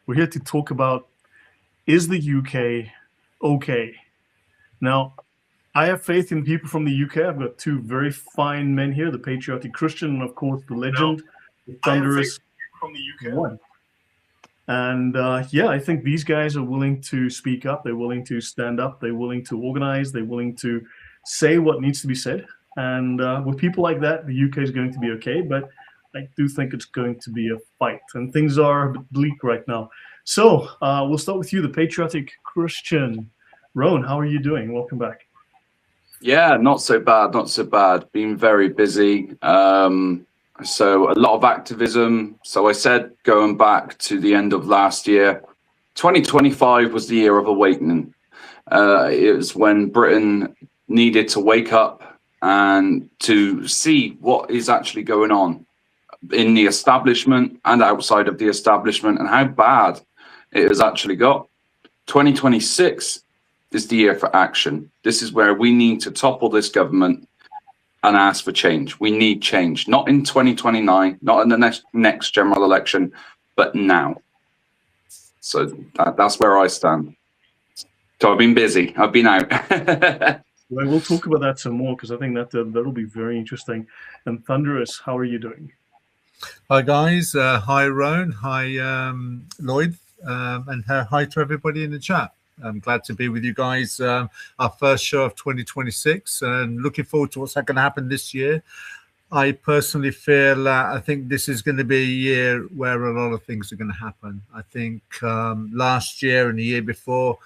We're here to talk about, is the UK okay? Now, I have faith in people from the UK. I've got two very fine men here, the Patriotic Christian and, of course, the legend, the Thunderous from the UK. One. And yeah, I think these guys are willing to speak up. They're willing to stand up. They're willing to organize. They're willing to say what needs to be said. And with people like that, the UK is going to be okay. But I do think it's going to be a fight. And things are a bit bleak right now. So we'll start with you, the Patriotic Christian. Rowan, how are you doing? Welcome back. Yeah, not so bad, not so bad. Been very busy. So a lot of activism. So I said, going back to the end of last year, 2025 was the year of awakening. It was when Britain needed to wake up and to see what is actually going on in the establishment and outside of the establishment and how bad it has actually got. 2026 is the year for action. This is where we need to topple this government and ask for change. We need change, not in 2029, not in the next general election, but now. So that's where I stand. So I've been busy. I've been out. Well, we'll talk about that some more because I think that'll be very interesting. And Thunderous, how are you doing? Hi guys. Hi Rowan. Hi Lloyd. And hi to everybody in the chat. I'm glad to be with you guys. Our first show of 2026 and looking forward to what's going to happen this year. I personally feel I think this is going to be a year where a lot of things are going to happen. I think last year and the year before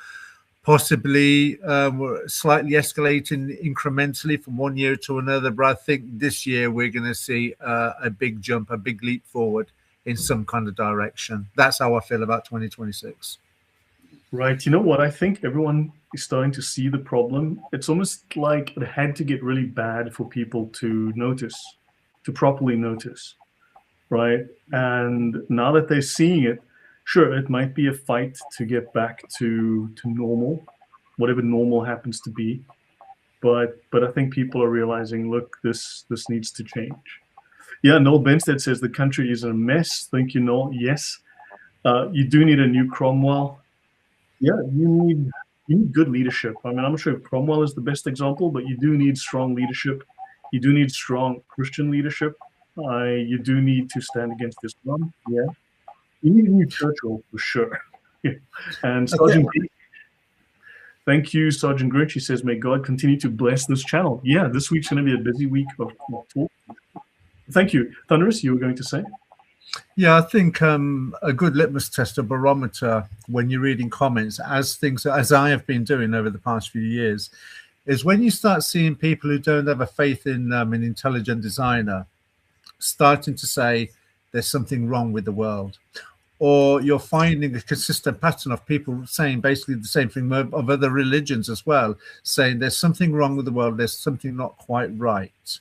possibly were slightly escalating incrementally from one year to another. But I think this year we're going to see a big jump, a big leap forward in some kind of direction. That's how I feel about 2026. Right. You know what? I think everyone is starting to see the problem. It's almost like it had to get really bad for people to notice, to properly notice, right? And now that they're seeing it, sure, it might be a fight to get back to normal, whatever normal happens to be. But I think people are realizing, look, this needs to change. Yeah, Noel Benstead says the country is a mess. Thank you, Noel. Yes, you do need a new Cromwell. Yeah, you need good leadership. I mean, I'm not sure if Cromwell is the best example, but you do need strong leadership. You do need strong Christian leadership. You do need to stand against Islam. Yeah, you need a new Churchill for sure. Yeah. And Sergeant Grinch, thank you, Sergeant Grinch. He says, may God continue to bless this channel. Yeah, this week's going to be a busy week of talk. Thank you. Thunderous, you were going to say? Yeah, I think a good litmus test, a barometer when you're reading comments, as I have been doing over the past few years, is when you start seeing people who don't have a faith in an intelligent designer starting to say there's something wrong with the world. Or you're finding a consistent pattern of people saying basically the same thing of other religions as well, saying there's something wrong with the world, there's something not quite right.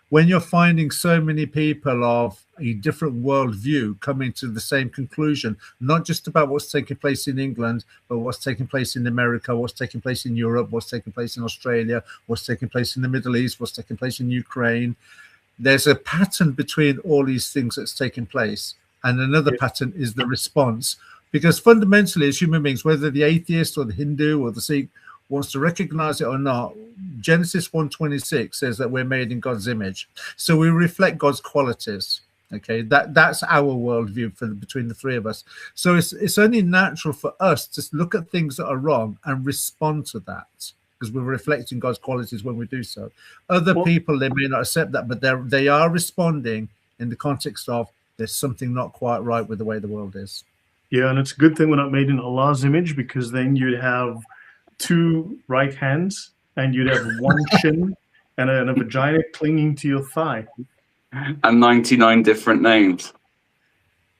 When you're finding so many people of a different worldview coming to the same conclusion, not just about what's taking place in England, but what's taking place in America, what's taking place in Europe, what's taking place in Australia, what's taking place in the Middle East, what's taking place in Ukraine. There's a pattern between all these things that's taking place. And another pattern is the response. Because fundamentally, as human beings, whether the atheist or the Hindu or the Sikh wants to recognize it or not, Genesis 1:26 says that we're made in God's image. So we reflect God's qualities. Okay, that's our worldview between the three of us. So it's only natural for us to look at things that are wrong and respond to that, because we're reflecting God's qualities when we do so. Other people, they may not accept that, but they are responding in the context of there's something not quite right with the way the world is. Yeah, and it's a good thing we're not made in Allah's image, because then you'd have two right hands and you'd have one shin and a vagina clinging to your thigh. And 99 different names.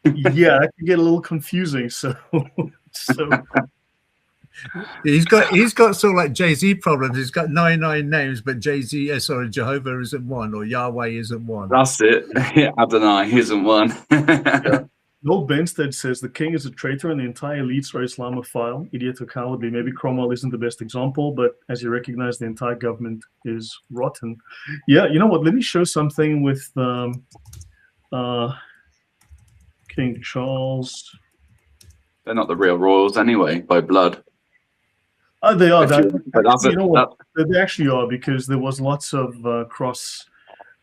Yeah, that can get a little confusing. So he's got sort of like Jay-Z problems. He's got 99 names, but Jehovah isn't one, or Yahweh isn't one. That's it. Adonai isn't one. Yeah. Noel Benstead says the king is a traitor and the entire elites are Islamophile, idiot or cowardly. Maybe Cromwell isn't the best example, but as you recognize, the entire government is rotten. Yeah, you know what? Let me show something with King Charles. They're not the real royals anyway, by blood. They are. You know what? They actually are, because there was lots of cross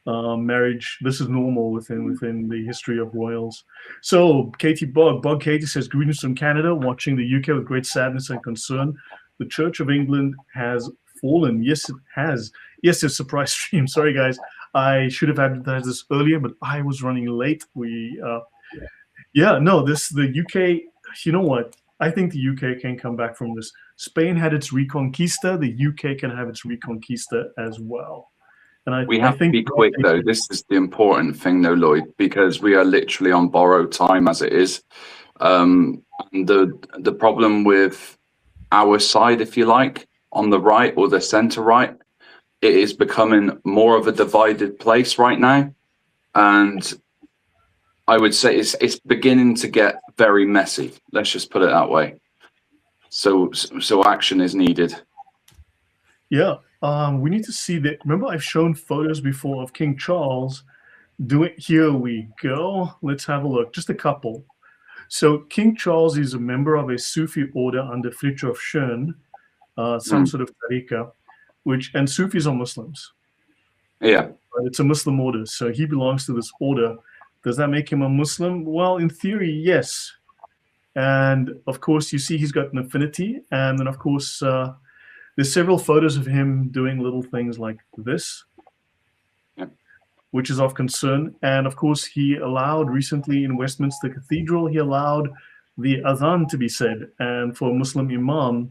marriage. This is normal within the history of royals. So Bog Katie says, greetings from Canada, watching the UK with great sadness and concern. The Church of England has fallen. Yes, it has. Yes, it's a surprise stream. Sorry, guys. I should have advertised this earlier, but I was running late. The UK, you know what? I think the UK can come back from this. Spain had its Reconquista. The UK can have its Reconquista as well. And we have to be quick, though. This is the important thing, though, Lloyd, because we are literally on borrowed time as it is. The problem with our side, if you like, on the right or the centre right, it is becoming more of a divided place right now. And I would say it's beginning to get very messy. Let's just put it that way. So action is needed. Yeah, we need to see that. Remember, I've shown photos before of King Charles doing. Here we go. Let's have a look. Just a couple. So King Charles is a member of a Sufi order under Fritjof Schön, some sort of tariqa, and Sufis are Muslims. Yeah, but it's a Muslim order, so he belongs to this order. Does that make him a Muslim? Well, in theory, yes. And of course, you see he's got an affinity. And then, of course, there's several photos of him doing little things like this, which is of concern. And of course, he allowed recently in Westminster Cathedral, he allowed the adhan to be said, and for a Muslim imam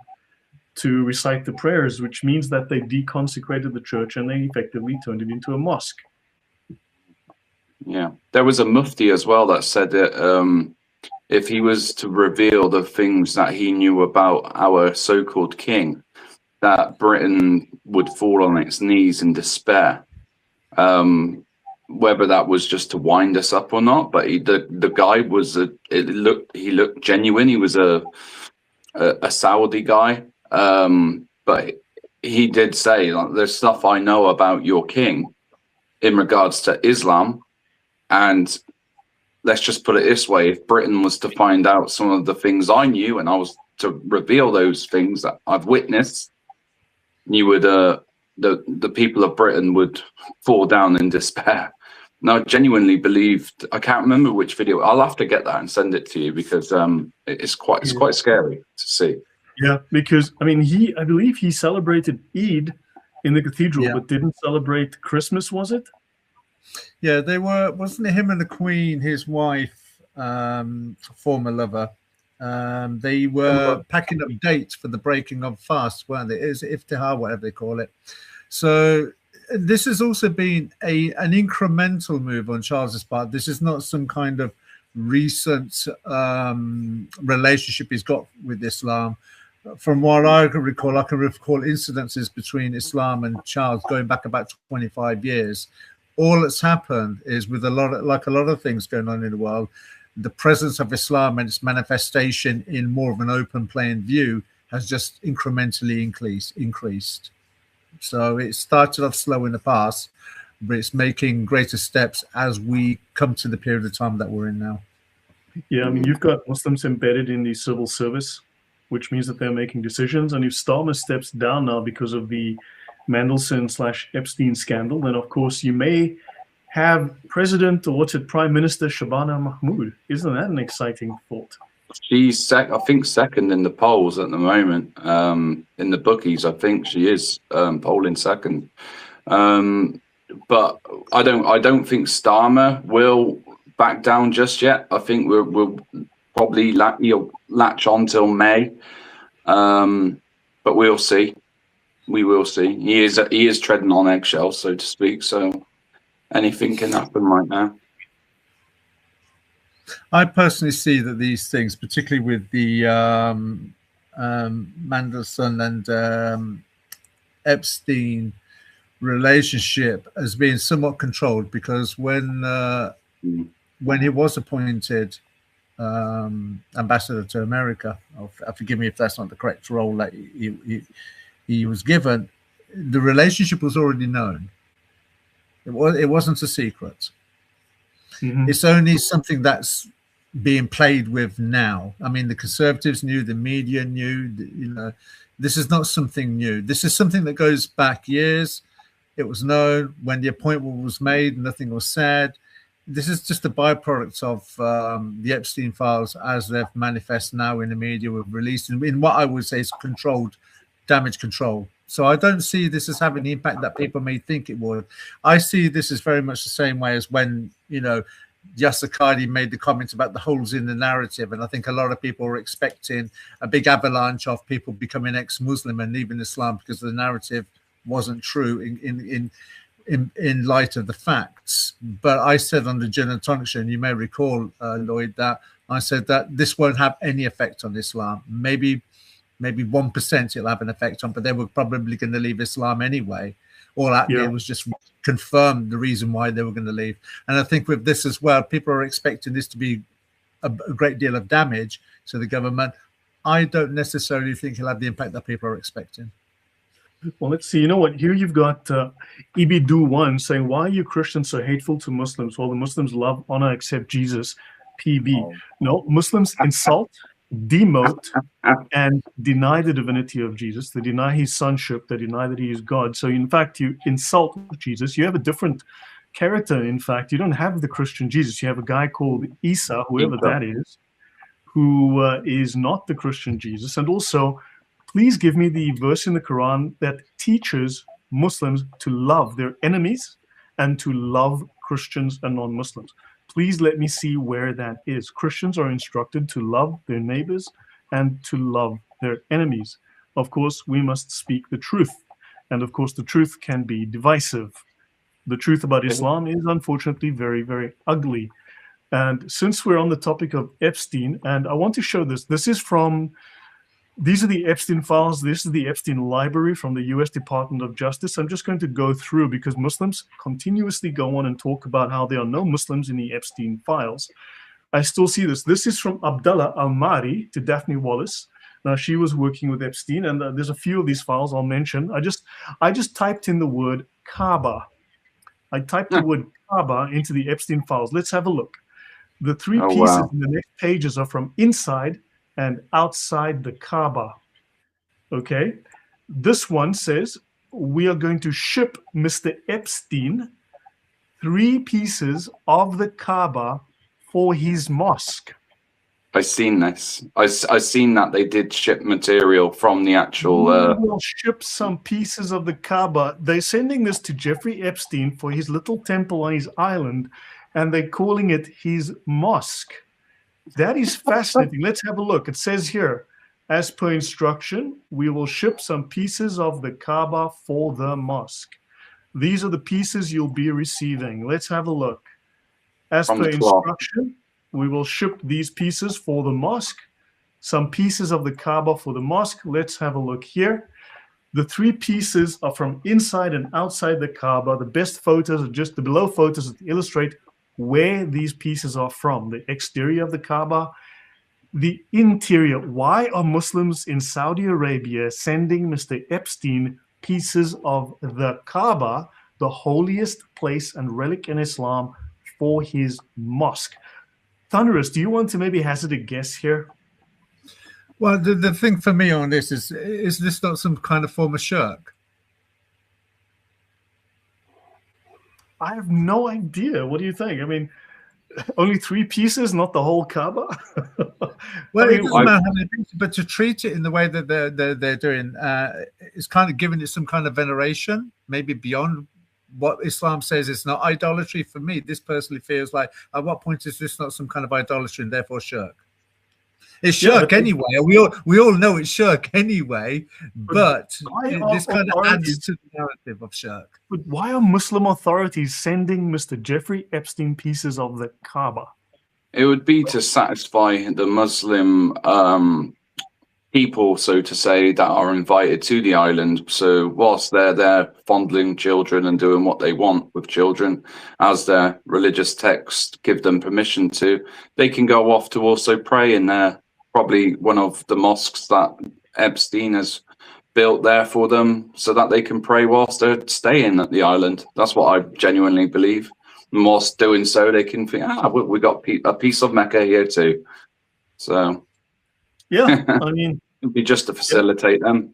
to recite the prayers, which means that they deconsecrated the church and they effectively turned it into a mosque. Yeah, there was a mufti as well that said that if he was to reveal the things that he knew about our so-called king, that Britain would fall on its knees in despair. Whether that was just to wind us up or not, but the guy was he looked genuine. He was a Saudi guy, but he did say, like, there's stuff I know about your king in regards to Islam. And let's just put it this way, if Britain was to find out some of the things I knew and I was to reveal those things that I've witnessed, you would the people of Britain would fall down in despair. And I genuinely believed, I can't remember which video, I'll have to get that and send it to you, because it's quite scary to see. Yeah, because I mean I believe he celebrated Eid in the cathedral, but didn't celebrate Christmas, was it? Yeah, they were, wasn't it him and the Queen, his wife, former lover? They were packing up dates for the breaking of fast, weren't they? Is Iftihar, whatever they call it. So this has also been an incremental move on Charles's part. This is not some kind of recent relationship he's got with Islam. From what I can recall incidences between Islam and Charles going back about 25 years. All that's happened is, with a lot of things going on in the world, the presence of Islam and its manifestation in more of an open plain view has just incrementally increased. So it started off slow in the past, but it's making greater steps as we come to the period of time that we're in now. Yeah, I mean, you've got Muslims embedded in the civil service, which means that they're making decisions. And if Starmer steps down now because of the Mandelson/Epstein scandal, then of course you may have Prime Minister Shabana Mahmood. Isn't that an exciting thought? She's I think second in the polls at the moment. In the bookies, I think she is polling second. But I don't think Starmer will back down just yet. I think we'll probably latch on till May. But we'll see. We will see. He is treading on eggshells, so to speak. So anything can happen right now. I personally see that these things, particularly with the Mandelson and Epstein relationship, as being somewhat controlled, because when he was appointed ambassador to America, forgive me if that's not the correct role that he was given, the relationship was already known. It wasn't a secret. Mm-hmm. It's only something that's being played with now. I mean, the Conservatives knew, the media knew, you know, this is not something new. This is something that goes back years. It was known when the appointment was made, nothing was said. This is just a byproduct of the Epstein files as they've manifest now in the media, with released in what I would say is controlled damage control. So I don't see this as having the impact that people may think it would. I see this as very much the same way as when, you know, Yasser Qadi made the comments about the holes in the narrative, and I think a lot of people were expecting a big avalanche of people becoming ex-Muslim and leaving Islam because the narrative wasn't true in light of the facts. But I said on the Gin and Tonic show, and you may recall, Lloyd, that I said that this won't have any effect on Islam. Maybe 1% it'll have an effect on, but they were probably going to leave Islam anyway. All that did was just confirm the reason why they were going to leave. And I think with this as well, people are expecting this to be a great deal of damage to the government. I don't necessarily think it'll have the impact that people are expecting. Well, let's see. You know what? Here you've got Ibidu1 saying, why are you Christians so hateful to Muslims? Well, the Muslims love, honor, accept Jesus. PB. No, Muslims insult, demote, and deny the divinity of Jesus. They deny his sonship. They deny that he is God. So, in fact, you insult Jesus. You have a different character. In fact, you don't have the Christian Jesus. You have a guy called Isa, whoever that is, who is not the Christian Jesus. And also, please give me the verse in the Quran that teaches Muslims to love their enemies and to love Christians and non-Muslims. Please let me see where that is. Christians are instructed to love their neighbors and to love their enemies. Of course, we must speak the truth. And of course, the truth can be divisive. The truth about Islam is unfortunately very, very ugly. And since we're on the topic of Epstein, and I want to show this. This is from... These are the Epstein files. This is the Epstein library from the US Department of Justice. I'm just going to go through because Muslims continuously go on and talk about how there are no Muslims in the Epstein files. I still see this. This is from Abdullah Al-Mari to Daphne Wallace. Now, she was working with Epstein, and there's a few of these files I'll mention. I just typed in the word Kaaba. I typed the word Kaaba into the Epstein files. Let's have a look. The three pieces in the next pages are from inside and outside the Kaaba. Okay, this one says we are going to ship Mr. Epstein 3 pieces of the Kaaba for his mosque. I've seen this. I've seen that they did ship material from the actual. We will ship some pieces of the Kaaba. They're sending this to Jeffrey Epstein for his little temple on his island, and they're calling it his mosque. That is fascinating. Let's have a look. It says here, as per instruction, we will ship some pieces of the Kaaba for the mosque. These are the pieces you'll be receiving. Let's have a look. As per instruction, we will ship these pieces for the mosque. Some pieces of the Kaaba for the mosque. Let's have a look here. The 3 pieces are from inside and outside the Kaaba. The best photos are just the below photos that illustrate where these pieces are from. The exterior of the Kaaba, the interior. Why are Muslims in Saudi Arabia sending Mr. Epstein pieces of the Kaaba, the holiest place and relic in Islam, for his mosque? Thunderous, do you want to maybe hazard a guess here? Well, the thing for me on this is this not some kind of form of shirk? I have no idea. What do you think? I mean, only 3 pieces, not the whole Kaaba? Well, it doesn't matter how many pieces, but to treat it in the way that they're doing is kind of giving it some kind of veneration, maybe beyond what Islam says. It's not idolatry. For me, this personally feels like, at what point is this not some kind of idolatry and therefore shirk? It's shirk anyway. We all know it's shirk anyway, but this kind of adds to the narrative of shirk. But why are Muslim authorities sending Mr. Jeffrey Epstein pieces of the Kaaba? It would be to satisfy the Muslim people, so to say, that are invited to the island. So whilst they're there fondling children and doing what they want with children, as their religious texts give them permission to, they can go off to also pray in there. Probably one of the mosques that Epstein has built there for them, so that they can pray whilst they're staying at the island. That's what I genuinely believe. And whilst doing so, they can think, we got a piece of Mecca here too. So, yeah, I mean, it'd be just to facilitate them.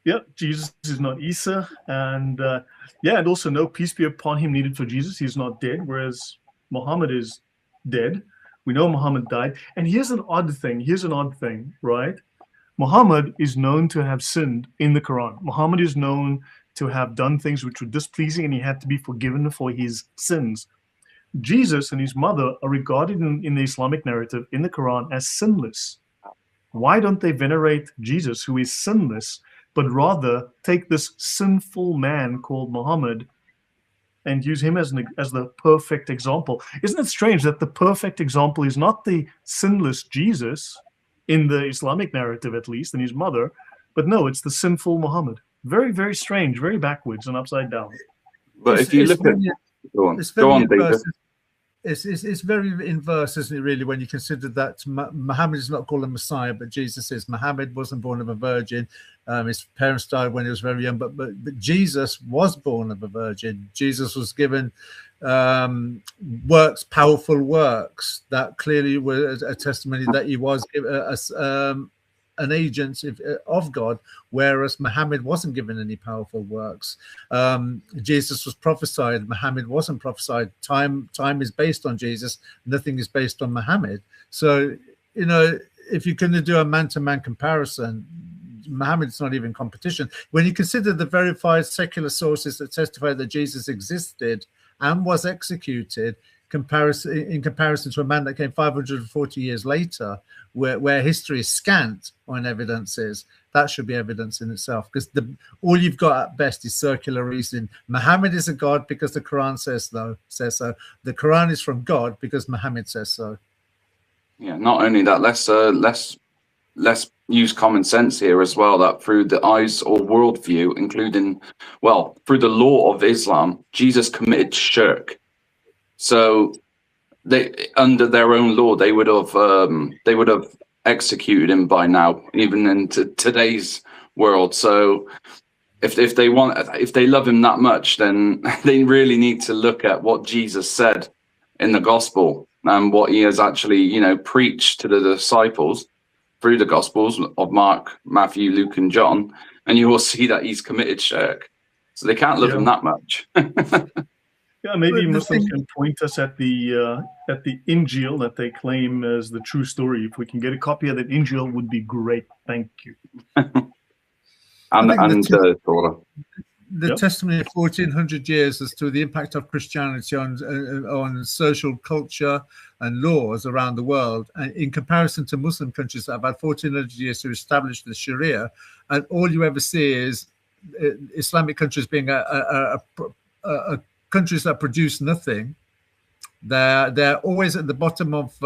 Yeah, Jesus is not Isa, and and also no peace be upon him needed for Jesus. He's not dead, whereas Muhammad is dead. We know Muhammad died. And here's an odd thing, right? Muhammad is known to have sinned in the Quran. Muhammad is known to have done things which were displeasing, and he had to be forgiven for his sins. Jesus and his mother are regarded in the Islamic narrative in the Quran as sinless. Why don't they venerate Jesus, who is sinless, but rather take this sinful man called Muhammad and use him as the perfect example? Isn't it strange that the perfect example is not the sinless Jesus, in the Islamic narrative at least, and his mother, but no, it's the sinful Muhammad? Very, very strange, very backwards and upside down. But if you look at... Go on, David. It's very inverse, isn't it, really, when you consider that Muhammad is not called a Messiah, but Jesus is. Muhammad wasn't born of a virgin. His parents died when he was very young, but Jesus was born of a virgin. Jesus was given works, powerful works, that clearly were a testimony that he was an agent of God, whereas Muhammad wasn't given any powerful works. Jesus was prophesied, Muhammad wasn't prophesied. Time is based on Jesus, nothing is based on Muhammad. So, you know, if you're going to do a man-to-man comparison, Muhammad's not even competition. When you consider the verified secular sources that testify that Jesus existed and was executed, in comparison to a man that came 540 years later, where history is scant on evidences, that should be evidence in itself, because all you've got at best is circular reasoning. Muhammad is a god because the Quran says so. The Quran is from God because Muhammad says so. Yeah, not only that, let's use common sense here as well, that through the eyes or worldview, including, well, through the law of Islam, Jesus committed shirk. So they, under their own law, they would have executed him by now, even in today's world. So if they love him that much, then they really need to look at what Jesus said in the gospel and what he has actually, you know, preached to the disciples through the gospels of Mark, Matthew, Luke, and John, and you will see that he's committed shirk. So they can't love him that much. Yeah, maybe Muslims can point us at the Injil that they claim as the true story. If we can get a copy of that Injil, would be great. Thank you. The testimony of 1400 years as to the impact of Christianity on social culture and laws around the world, and in comparison to Muslim countries that have had 1400 years to establish the Sharia, and all you ever see is Islamic countries being countries that produce nothing. They're always at the bottom of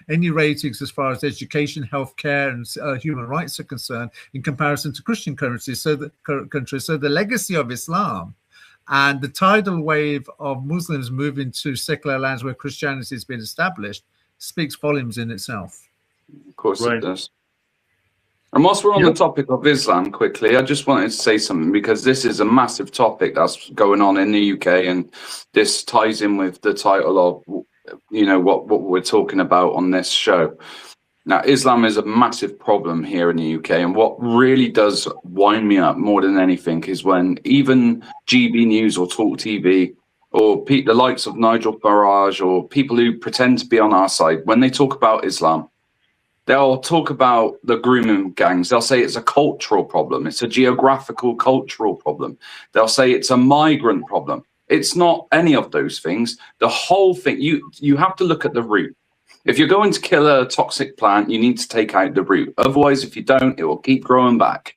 any ratings as far as education, healthcare, and human rights are concerned, in comparison to Christian countries. So the legacy of Islam and the tidal wave of Muslims moving to secular lands where Christianity has been established speaks volumes in itself. Of course, it does. And whilst we're on the topic of Islam, quickly, I just wanted to say something, because this is a massive topic that's going on in the UK, and this ties in with the title of, you know, what we're talking about on this show. Now, Islam is a massive problem here in the UK, and what really does wind me up more than anything is when even GB News or Talk TV or the likes of Nigel Farage or people who pretend to be on our side, when they talk about Islam, they'll talk about the grooming gangs. They'll say it's a cultural problem. It's a geographical cultural problem. They'll say it's a migrant problem. It's not any of those things. The whole thing, you have to look at the root. If you're going to kill a toxic plant, you need to take out the root. Otherwise, if you don't, it will keep growing back.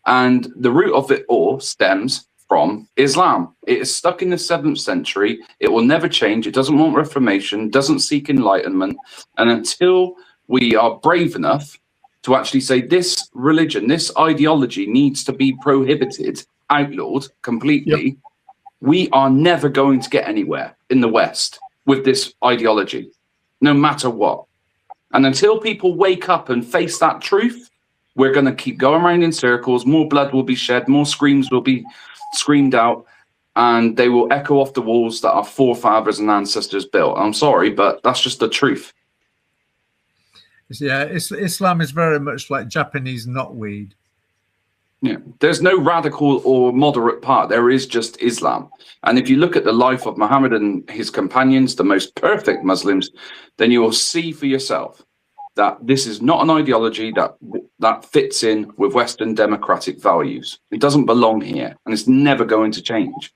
And the root of it all stems from Islam. It is stuck in the 7th century. It will never change. It doesn't want reformation, doesn't seek enlightenment. And until we are brave enough to actually say this religion, this ideology needs to be prohibited, outlawed completely, we are never going to get anywhere in the West with this ideology, no matter what. And until people wake up and face that truth, we're going to keep going around in circles. More blood will be shed, more screams will be screamed out. and they will echo off the walls that our forefathers and ancestors built. I'm sorry, but that's just the truth. Yeah, Islam is very much like Japanese knotweed. Yeah, there's no radical or moderate part. There is just Islam. And if you look at the life of Muhammad and his companions, the most perfect Muslims, then you will see for yourself that this is not an ideology that fits in with Western democratic values. It doesn't belong here, and it's never going to change.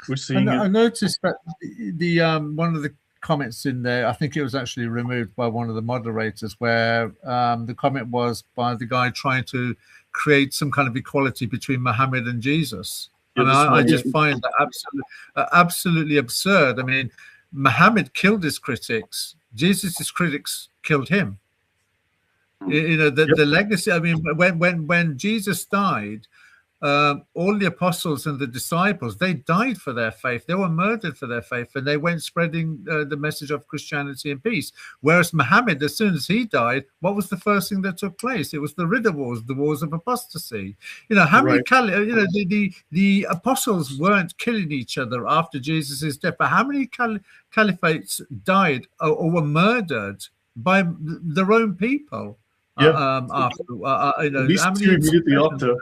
We're seeing I noticed that the one of the comments in there, I think it was actually removed by one of the moderators, where the comment was by the guy trying to create some kind of equality between Muhammad and Jesus. And I just find that absolutely absurd. I mean, Muhammad killed his critics. Jesus' critics killed him. You know, the legacy. I mean, when Jesus died, all the apostles and the disciples, they died for their faith. They were murdered for their faith, and they went spreading the message of Christianity and peace. Whereas Muhammad, as soon as he died, what was the first thing that took place? It was the Ridda Wars, the wars of apostasy. You know, how many the apostles weren't killing each other after Jesus' death, but how many caliphates died or were murdered by their own people? After you know, these two immediately after.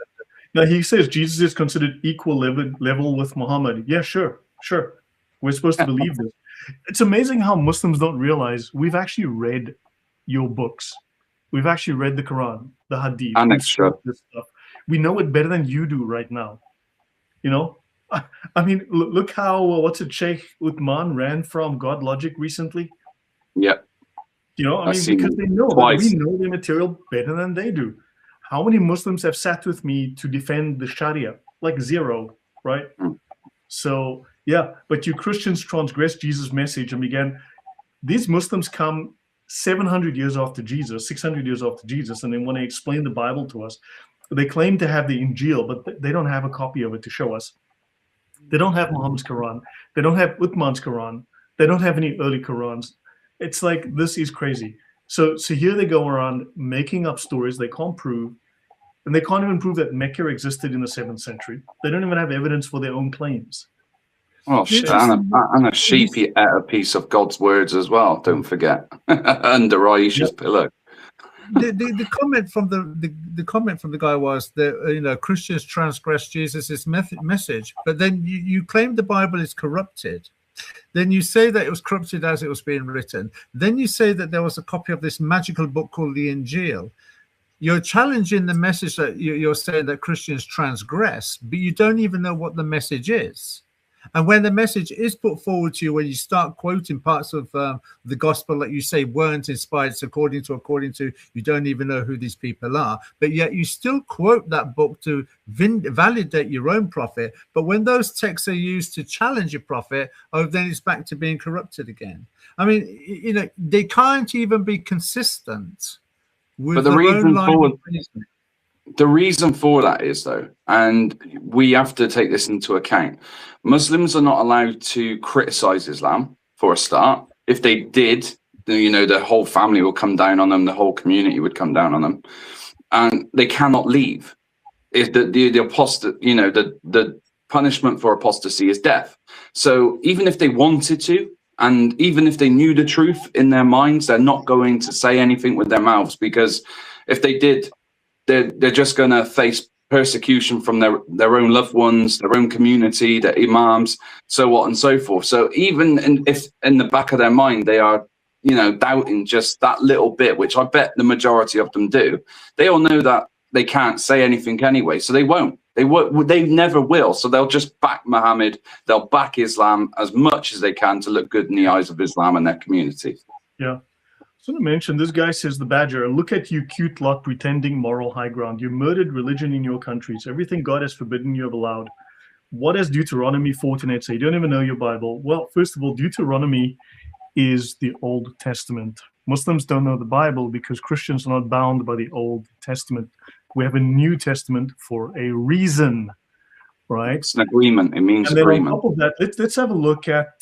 Now, he says Jesus is considered equal level with Muhammad. Yeah, sure. We're supposed to believe this. It's amazing how Muslims don't realize we've actually read your books. We've actually read the Quran, the Hadith. And extra. This stuff. We know it better than you do right now. You know? I mean, look how, Sheikh Uthman ran from God Logic recently. Yeah. You know, I mean, because they know that we know the material better than they do. How many Muslims have sat with me to defend the Sharia? Like zero, right? So, yeah, but you Christians transgressed Jesus' message and began. These Muslims come 700 years after Jesus, 600 years after Jesus, and they want to explain the Bible to us. They claim to have the Injil, but they don't have a copy of it to show us. They don't have Muhammad's Quran. They don't have Uthman's Quran. They don't have any early Qurans. It's like, this is crazy. So here they go around making up stories they can't prove, and they can't even prove that Mecca existed in the 7th century. They don't even have evidence for their own claims. Well, and a sheep ate a piece of God's words as well. Don't forget, under Aisha's pillow. The comment from the comment from the guy was that you know, Christians transgress Jesus' message, but then you claim the Bible is corrupted. Then you say that it was corrupted as it was being written. Then you say that there was a copy of this magical book called the Injil. You're challenging the message that you're saying that Christians transgress, but you don't even know what the message is. And when the message is put forward to you, when you start quoting parts of the gospel that you say weren't inspired, so according to, you don't even know who these people are, but yet you still quote that book to validate your own prophet. But when those texts are used to challenge your prophet, then it's back to being corrupted again. I mean, you know, they can't even be consistent with their own line of reasoning. The reason for that is, though, and we have to take this into account, Muslims are not allowed to criticize Islam, for a start. If they did, you know, the whole family will come down on them, the whole community would come down on them, and they cannot leave. If the apostate, you know, the punishment for apostasy is death. So even if they wanted to, and even if they knew the truth in their minds, they're not going to say anything with their mouths, because if they did, they're just going to face persecution from their own loved ones, their own community, their imams, so on and so forth. So even if in the back of their mind they are, you know, doubting just that little bit, which I bet the majority of them do, they all know that they can't say anything anyway, so they won't. They never will. So they'll just back Muhammad. They'll back Islam as much as they can to look good in the eyes of Islam and their community. Yeah. So to mention, this guy says, the Badger, look at you cute lot pretending moral high ground. You murdered religion in your countries. Everything God has forbidden, you have allowed. What does Deuteronomy 14:8 say? You don't even know your Bible. Well, first of all, Deuteronomy is the Old Testament. Muslims don't know the Bible because Christians are not bound by the Old Testament. We have a New Testament for a reason, right? It's an agreement. It means and then agreement. On top of that, let's have a look at,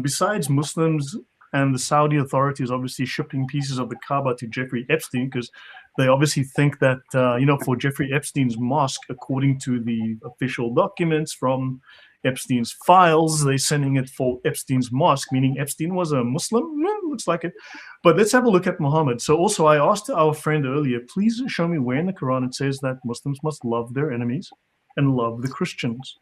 besides Muslims and the Saudi authorities obviously shipping pieces of the Kaaba to Jeffrey Epstein, because they obviously think that, you know, for Jeffrey Epstein's mosque, according to the official documents from Epstein's files. They're sending it for Epstein's mosque, meaning Epstein was a Muslim. Looks like it. But let's have a look at Muhammad. So also I asked our friend earlier, please show me where in the Quran it says that Muslims must love their enemies and love the Christians,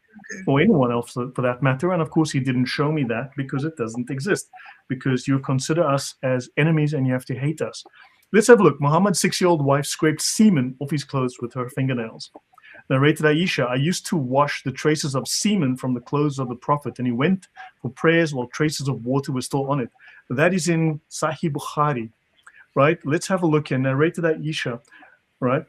or anyone else for that matter. And of course, he didn't show me that because it doesn't exist, because you consider us as enemies and you have to hate us. Let's have a look. Muhammad's 6-year-old wife scraped semen off his clothes with her fingernails. Narrated Aisha, I used to wash the traces of semen from the clothes of the Prophet, and he went for prayers while traces of water were still on it. That is in Sahih Bukhari, right? Let's have a look here. Narrated Aisha, right?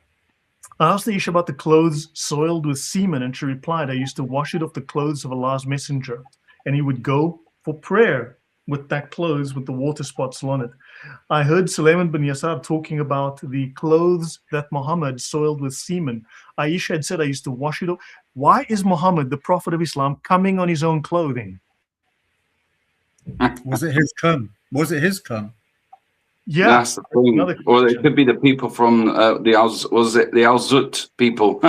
I asked Aisha about the clothes soiled with semen, and she replied, I used to wash it off the clothes of Allah's messenger, and he would go for prayer with that clothes with the water spots on it. I heard Sulaiman bin Yasar talking about the clothes that Muhammad soiled with semen. Aisha had said, I used to wash it off. Why is Muhammad, the Prophet of Islam, coming on his own clothing? Was it his cum? Was it his cum? Yeah, that's the thing. Or it could be the people from the Al-Zut people.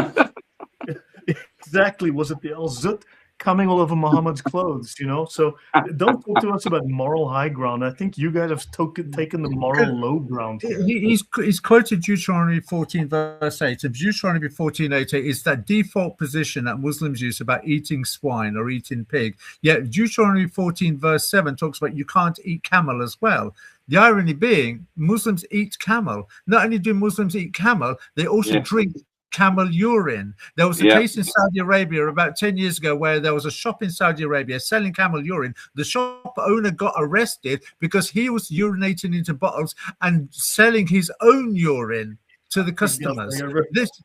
Exactly. Was it the Al-Zut coming all over Muhammad's clothes? You know, so don't talk to us about moral high ground. I think you guys have taken the moral low ground here. He's quoted Deuteronomy 14 verse 8. And Deuteronomy 14:8 is that default position that Muslims use about eating swine or eating pig. Yet Deuteronomy 14 verse 7 talks about you can't eat camel as well. The irony being, Muslims eat camel. Not only do Muslims eat camel, they also drink camel urine. There was a case in Saudi Arabia about 10 years ago where there was a shop in Saudi Arabia selling camel urine. The shop owner got arrested because he was urinating into bottles and selling his own urine to the customers.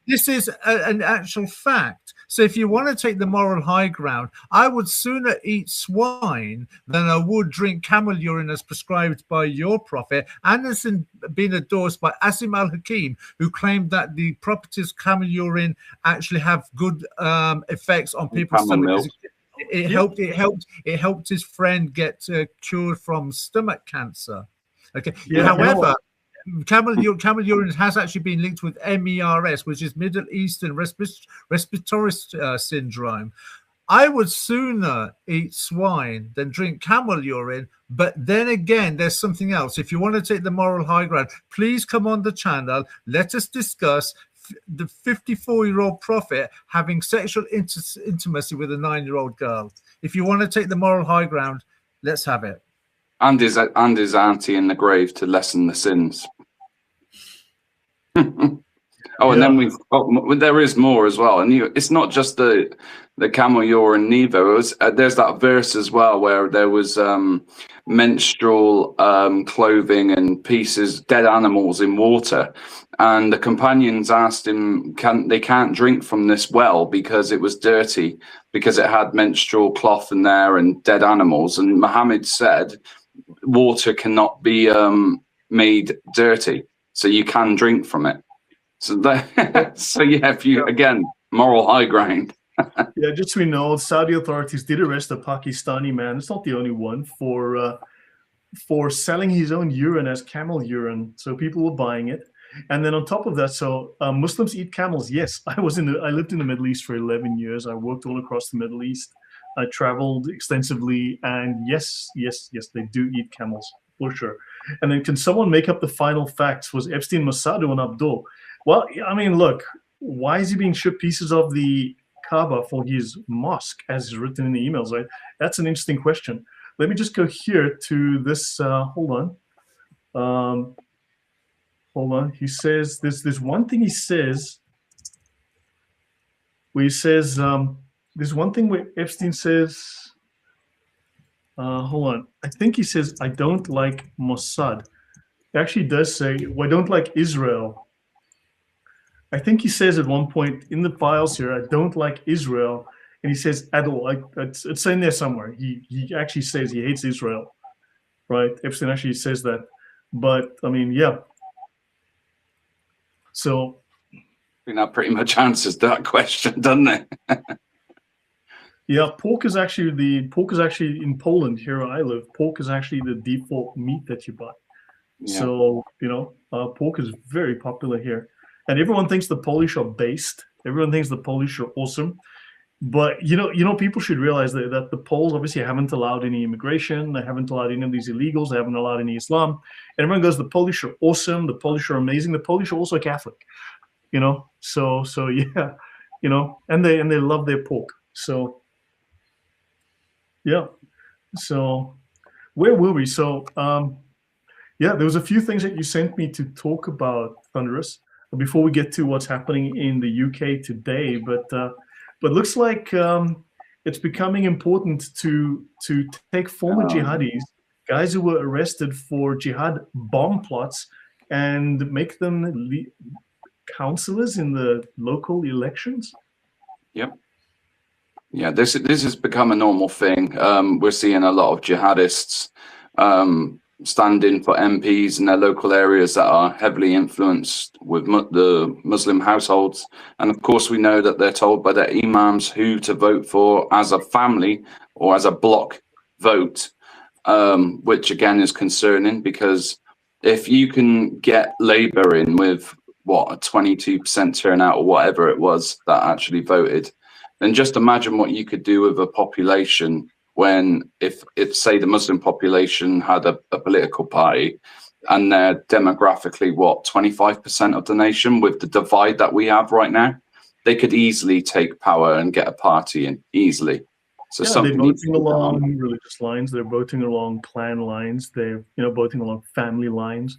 This is an actual fact. So if you want to take the moral high ground, I would sooner eat swine than I would drink camel urine as prescribed by your prophet, and has been endorsed by Asim al-Hakim, who claimed that the properties of camel urine actually have good effects on people's stomach. It helped his friend get cured from stomach cancer. Okay. However, camel urine has actually been linked with MERS, which is Middle Eastern respiratory syndrome. I would sooner eat swine than drink camel urine. But then again, there's something else. If you want to take the moral high ground, please come on the channel. Let us discuss the 54-year-old prophet having sexual intimacy with a 9-year-old girl. If you want to take the moral high ground, let's have it. And his auntie in the grave to lessen the sins. And then there is more as well. And it's not just the camel urine neither. There's that verse as well where there was menstrual clothing and pieces, dead animals in water. And the companions asked him, they can't drink from this well because it was dirty, because it had menstrual cloth in there and dead animals. And Muhammad said, water cannot be made dirty, so you can drink from it. So if you again, moral high ground. Just so we know, Saudi authorities did arrest a Pakistani man. It's not the only one for selling his own urine as camel urine. So people were buying it. And then on top of that, so Muslims eat camels. Yes, I lived in the Middle East for 11 years. I worked all across the Middle East. I traveled extensively, and yes, they do eat camels for sure. And then, can someone make up the final facts? Was Epstein Mossad or Abdul? Well, I mean, look, why is he being shipped pieces of the Kaaba for his mosque, as is written in the emails? Right? That's an interesting question. Let me just go here to this. Hold on. He says there's one thing he says where he says. There's one thing where Epstein says, hold on. I think he says, I don't like Mossad. He actually does say, well, I don't like Israel. I think he says at one point in the files here, I don't like Israel. And he says, at all. It's in there somewhere. He actually says he hates Israel, right? Epstein actually says that. But, I mean, yeah. So. I think that pretty much answers that question, doesn't it? Yeah, pork is actually in Poland, here where I live. Pork is actually the default meat that you buy. Yeah. So, pork is very popular here. And everyone thinks the Polish are based. Everyone thinks the Polish are awesome. But people should realize that the Poles obviously haven't allowed any immigration. They haven't allowed any of these illegals. They haven't allowed any Islam. And everyone goes, the Polish are awesome. The Polish are amazing. The Polish are also Catholic. So yeah, and they love their pork. So yeah. So where were we? So yeah, there was a few things that you sent me to talk about, Thunderous, before we get to what's happening in the UK today. But looks like it's becoming important to take former jihadis, guys who were arrested for jihad bomb plots, and make them councillors in the local elections. Yep. Yeah, this has become a normal thing. We're seeing a lot of jihadists standing for MPs in their local areas that are heavily influenced with the Muslim households. And of course, we know that they're told by their imams who to vote for as a family or as a block vote, which again is concerning, because if you can get Labour in with a 22% turnout or whatever it was that actually voted, then just imagine what you could do with a population when if say the Muslim population had a political party and they're demographically 25% of the nation, with the divide that we have right now, they could easily take power and get a party in easily. So they're voting along religious lines, they're voting along clan lines, they're voting along family lines,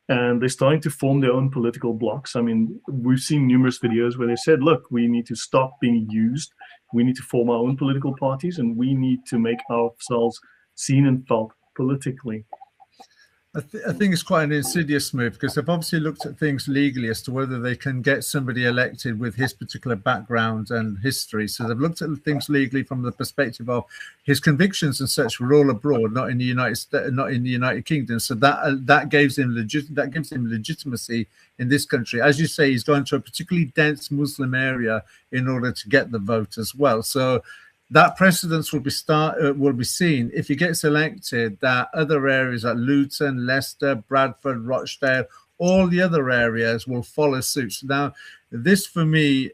and they're starting to form their own political blocks. I mean, we've seen numerous videos where they said, look, we need to stop being used. We need to form our own political parties, and we need to make ourselves seen and felt politically. I think it's quite an insidious move, because they've obviously looked at things legally as to whether they can get somebody elected with his particular background and history. So they've looked at things legally from the perspective of his convictions and such were all abroad, not in the United States, not in the United Kingdom. So that gives him legitimacy in this country. As you say, he's gone to a particularly dense Muslim area in order to get the vote as well. So that precedence will be seen if he gets elected, that other areas like Luton, Leicester, Bradford, Rochdale, all the other areas will follow suit. So now, this for me,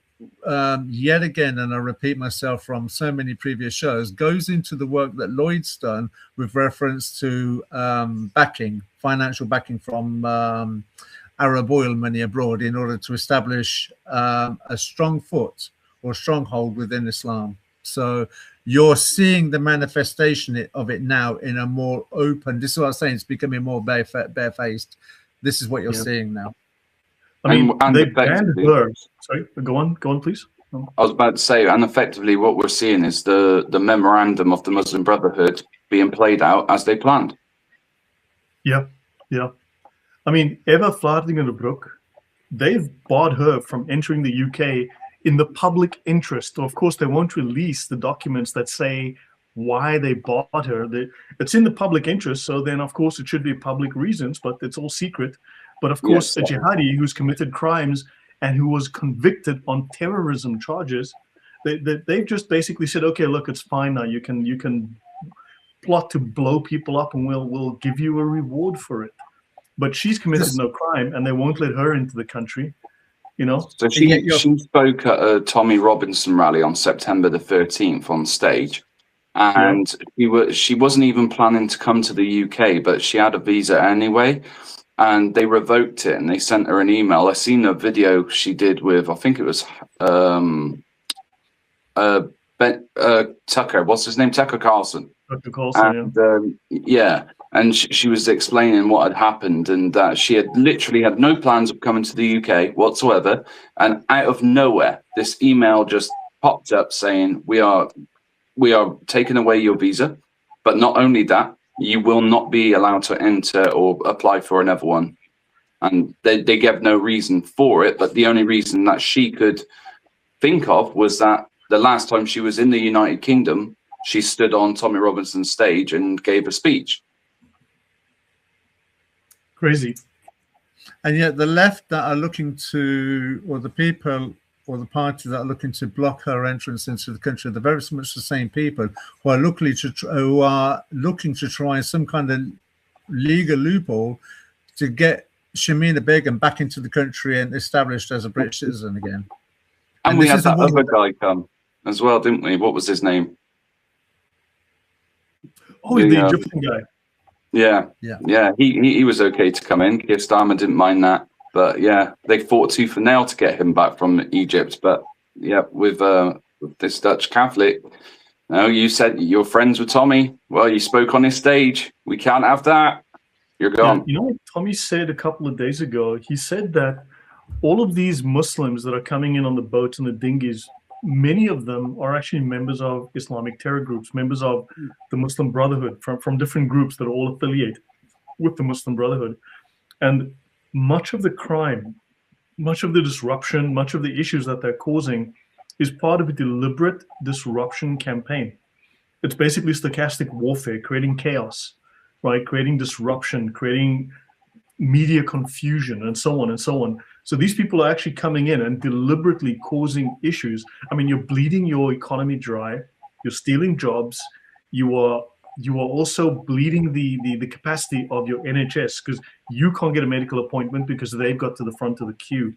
yet again, and I repeat myself from so many previous shows, goes into the work that Lloyd's done with reference to financial backing from Arab oil money abroad in order to establish a strong foot or stronghold within Islam. So you're seeing the manifestation of it now in a more open. This is what I'm saying. It's becoming more barefaced. This is what you're seeing now. I mean, they banned her. Sorry, go on, please. I was about to say, and effectively, what we're seeing is the memorandum of the Muslim Brotherhood being played out as they planned. Yeah. I mean, Eva Vlaardingenbroek, they've barred her from entering the UK in the public interest. Of course, they won't release the documents that say why they bought her. It's in the public interest, so then, of course, it should be public reasons, but it's all secret. But, of course, yes, a jihadi who's committed crimes and who was convicted on terrorism charges, they've just basically said, okay, look, it's fine now. You can plot to blow people up, and we'll give you a reward for it. But she's committed no crime, and they won't let her into the country. So she spoke at a Tommy Robinson rally on September the 13th on stage, and she wasn't even planning to come to the UK, but she had a visa anyway, and they revoked it and they sent her an email. I seen a video she did with, I think it was Tucker. What's his name? Tucker Carlson. Tucker Carlson. And, and she was explaining what had happened, and that she had literally had no plans of coming to the UK whatsoever. And out of nowhere, this email just popped up saying, we are taking away your visa. But not only that, you will not be allowed to enter or apply for another one. And they gave no reason for it. But the only reason that she could think of was that the last time she was in the United Kingdom, she stood on Tommy Robinson's stage and gave a speech. Crazy. And yet the left that are looking to, or the people or the parties that are looking to block her entrance into the country, they're very much the same people who are looking to try some kind of legal loophole to get Shamina Begum back into the country and established as a British citizen again. And we had that other guy come. as well, didn't we? What was his name? Oh, the Egyptian guy. Yeah. He was okay to come in. Keir Starmer didn't mind that, but yeah, they fought tooth and nail to get him back from Egypt. But yeah, with this Dutch Catholic, no, you said you're friends with Tommy. Well, you spoke on his stage. We can't have that. You're gone. Yeah, you know what Tommy said a couple of days ago? He said that all of these Muslims that are coming in on the boats and the dinghies, many of them are actually members of Islamic terror groups, members of the Muslim Brotherhood, from different groups that are all affiliated with the Muslim Brotherhood. And much of the crime, much of the disruption, much of the issues that they're causing is part of a deliberate disruption campaign. It's basically stochastic warfare, creating chaos, right? Creating disruption, creating media confusion, and so on and so on. So these people are actually coming in and deliberately causing issues. I mean, you're bleeding your economy dry, you're stealing jobs, you are also bleeding the capacity of your NHS, because you can't get a medical appointment because they've got to the front of the queue.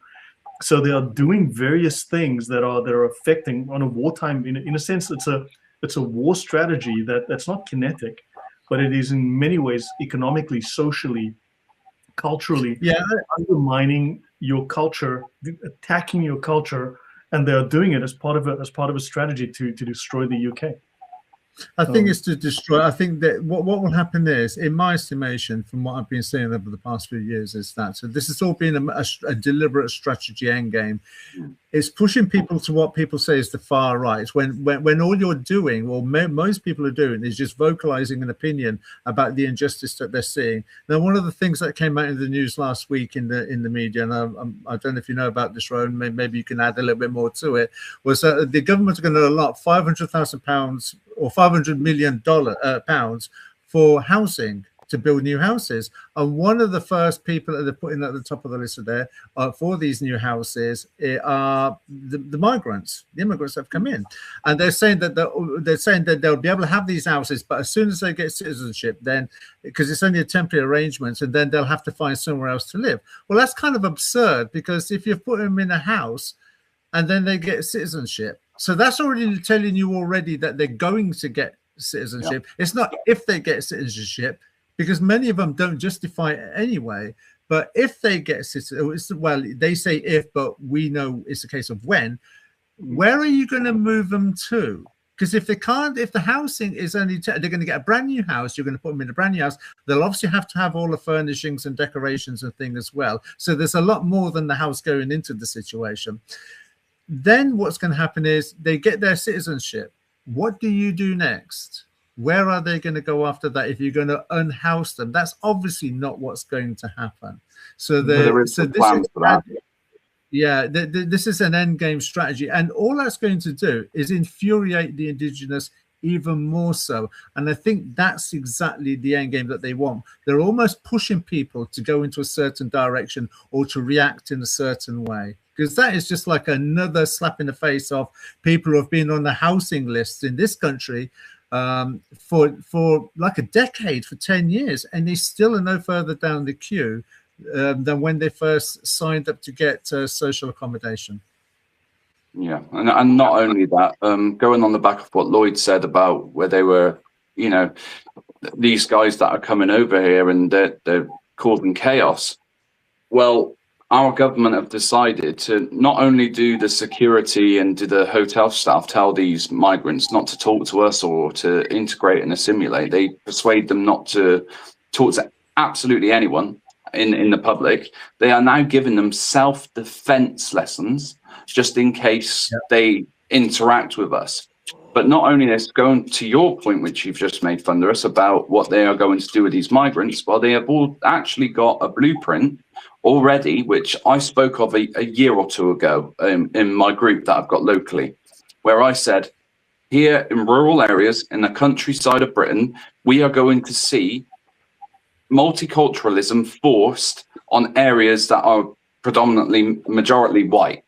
So they are doing various things that are affecting on a wartime. In a sense, it's a war strategy that's not kinetic, but it is in many ways economically, socially, culturally, undermining your culture, attacking your culture, and they are doing it as part of a strategy to destroy the UK. I think it's to destroy. I think that what will happen is, in my estimation, from what I've been saying over the past few years, is that so this has all been a deliberate strategy end game. It's pushing people to what people say is the far right. When all you're doing, or most people are doing, is just vocalizing an opinion about the injustice that they're seeing. Now, one of the things that came out in the news last week in the media, and I don't know if you know about this, Rowan, maybe you can add a little bit more to it, was that the government are going to allot £500,000 or $500 million pounds for housing, to build new houses. And one of the first people that they're putting at the top of the list of there for these new houses are the migrants, the immigrants that have come in. And they're saying that they'll be able to have these houses, but as soon as they get citizenship, then, because it's only a temporary arrangement, and then they'll have to find somewhere else to live. Well, that's kind of absurd, because if you've put them in a house and then they get citizenship, so that's already telling you already that they're going to get citizenship. It's not if they get citizenship, because many of them don't justify it anyway. But if they get citizenship, well, they say if, but we know it's a case of when. Where are you going to move them to? Because if they can't, if the housing is only, they're going to get a brand new house, you're going to put them in a brand new house. They'll obviously have to have all the furnishings and decorations and things as well. So there's a lot more than the house going into the situation. Then what's going to happen is they get their citizenship. What do you do next? Where are they going to go after that if you're going to unhouse them? That's obviously not what's going to happen. So there is plans for that. Yeah, this is an end game strategy, and all that's going to do is infuriate the indigenous even more so. And I think that's exactly the end game that they want. They're almost pushing people to go into a certain direction or to react in a certain way, because that is just like another slap in the face of people who have been on the housing lists in this country for like a decade, for 10 years, and they still are no further down the queue than when they first signed up to get social accommodation. Yeah, and not only that, going on the back of what Lloyd said about where they were, you know, these guys that are coming over here and they're causing chaos. Well, our government have decided to not only do the security and do the hotel staff tell these migrants not to talk to us or to integrate and assimilate. They persuade them not to talk to absolutely anyone in the public. They are now giving them self-defense lessons just in case they interact with us. But not only this, going to your point, which you've just made, Thunderous, about what they are going to do with these migrants, well, they have all actually got a blueprint already, which I spoke of a year or two ago in my group that I've got locally, where I said, here in rural areas in the countryside of Britain, we are going to see multiculturalism forced on areas that are predominantly majority white.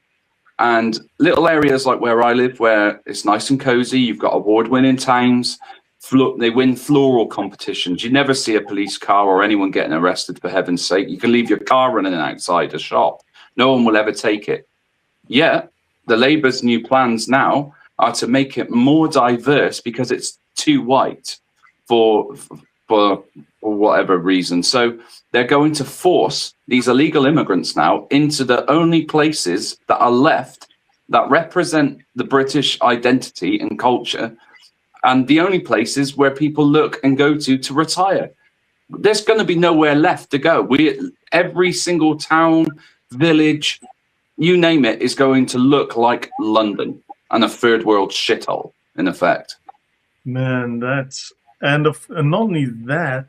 And little areas like where I live, where it's nice and cozy, you've got award-winning towns, they win floral competitions. You never see a police car or anyone getting arrested, for heaven's sake. You can leave your car running outside a shop. No one will ever take it. Yet, the Labour's new plans now are to make it more diverse because it's too white for whatever reason. So they're going to force these illegal immigrants now into the only places that are left that represent the British identity and culture, and the only places where people look and go to retire. There's going to be nowhere left to go. Every single town, village, you name it, is going to look like London and a third world shithole, in effect. Man, and not only that,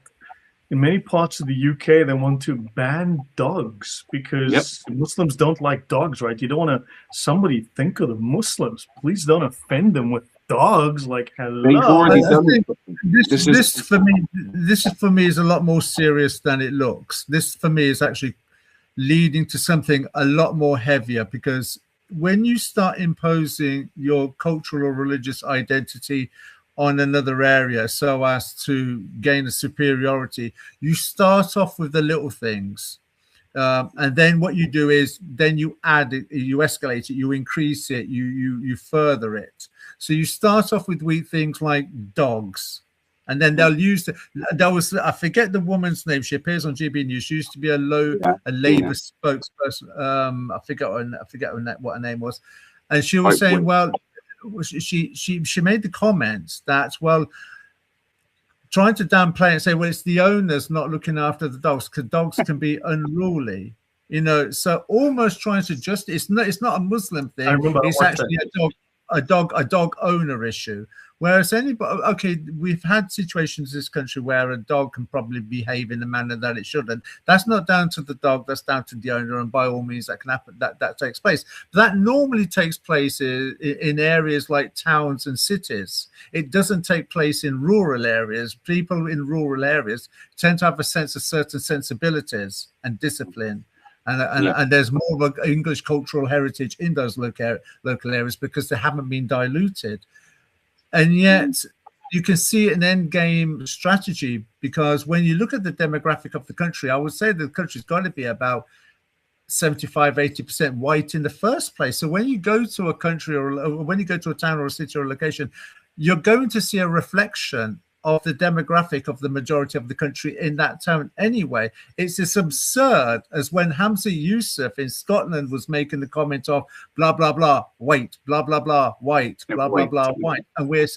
in many parts of the UK, they want to ban dogs because Muslims don't like dogs, right? You don't want somebody think of the Muslims. Please don't offend them with dogs. Like, hello. This for me is a lot more serious than it looks. This for me is actually leading to something a lot more heavier, because when you start imposing your cultural or religious identity on another area so as to gain a superiority, you start off with the little things, and then what you do is then you add it, you escalate it, you increase it, you further it. So you start off with weak things like dogs, and then they'll use I forget the woman's name. She appears on GB News. She used to be a Labour spokesperson. I forget what her name was, and she was saying, well, she made the comments that, well, trying to downplay and say, well, it's the owners not looking after the dogs because dogs can be unruly, you know. So almost trying to it's not a Muslim thing. It's actually a dog owner issue. Whereas we've had situations in this country where a dog can probably behave in the manner that it shouldn't. That's not down to the dog, that's down to the owner, and by all means that can happen, that takes place. But that normally takes place in areas like towns and cities. It doesn't take place in rural areas. People in rural areas tend to have a sense of certain sensibilities and discipline. And there's more of an English cultural heritage in those local areas because they haven't been diluted. And yet you can see an end game strategy, because when you look at the demographic of the country, I would say the country's got to be about 75-80% white in the first place. So when you go to a country or when you go to a town or a city or a location, you're going to see a reflection of the demographic of the majority of the country in that town anyway. It's as absurd as when Hamza Yusuf in Scotland was making the comment of blah blah blah white, blah blah blah white, blah blah blah white, and we're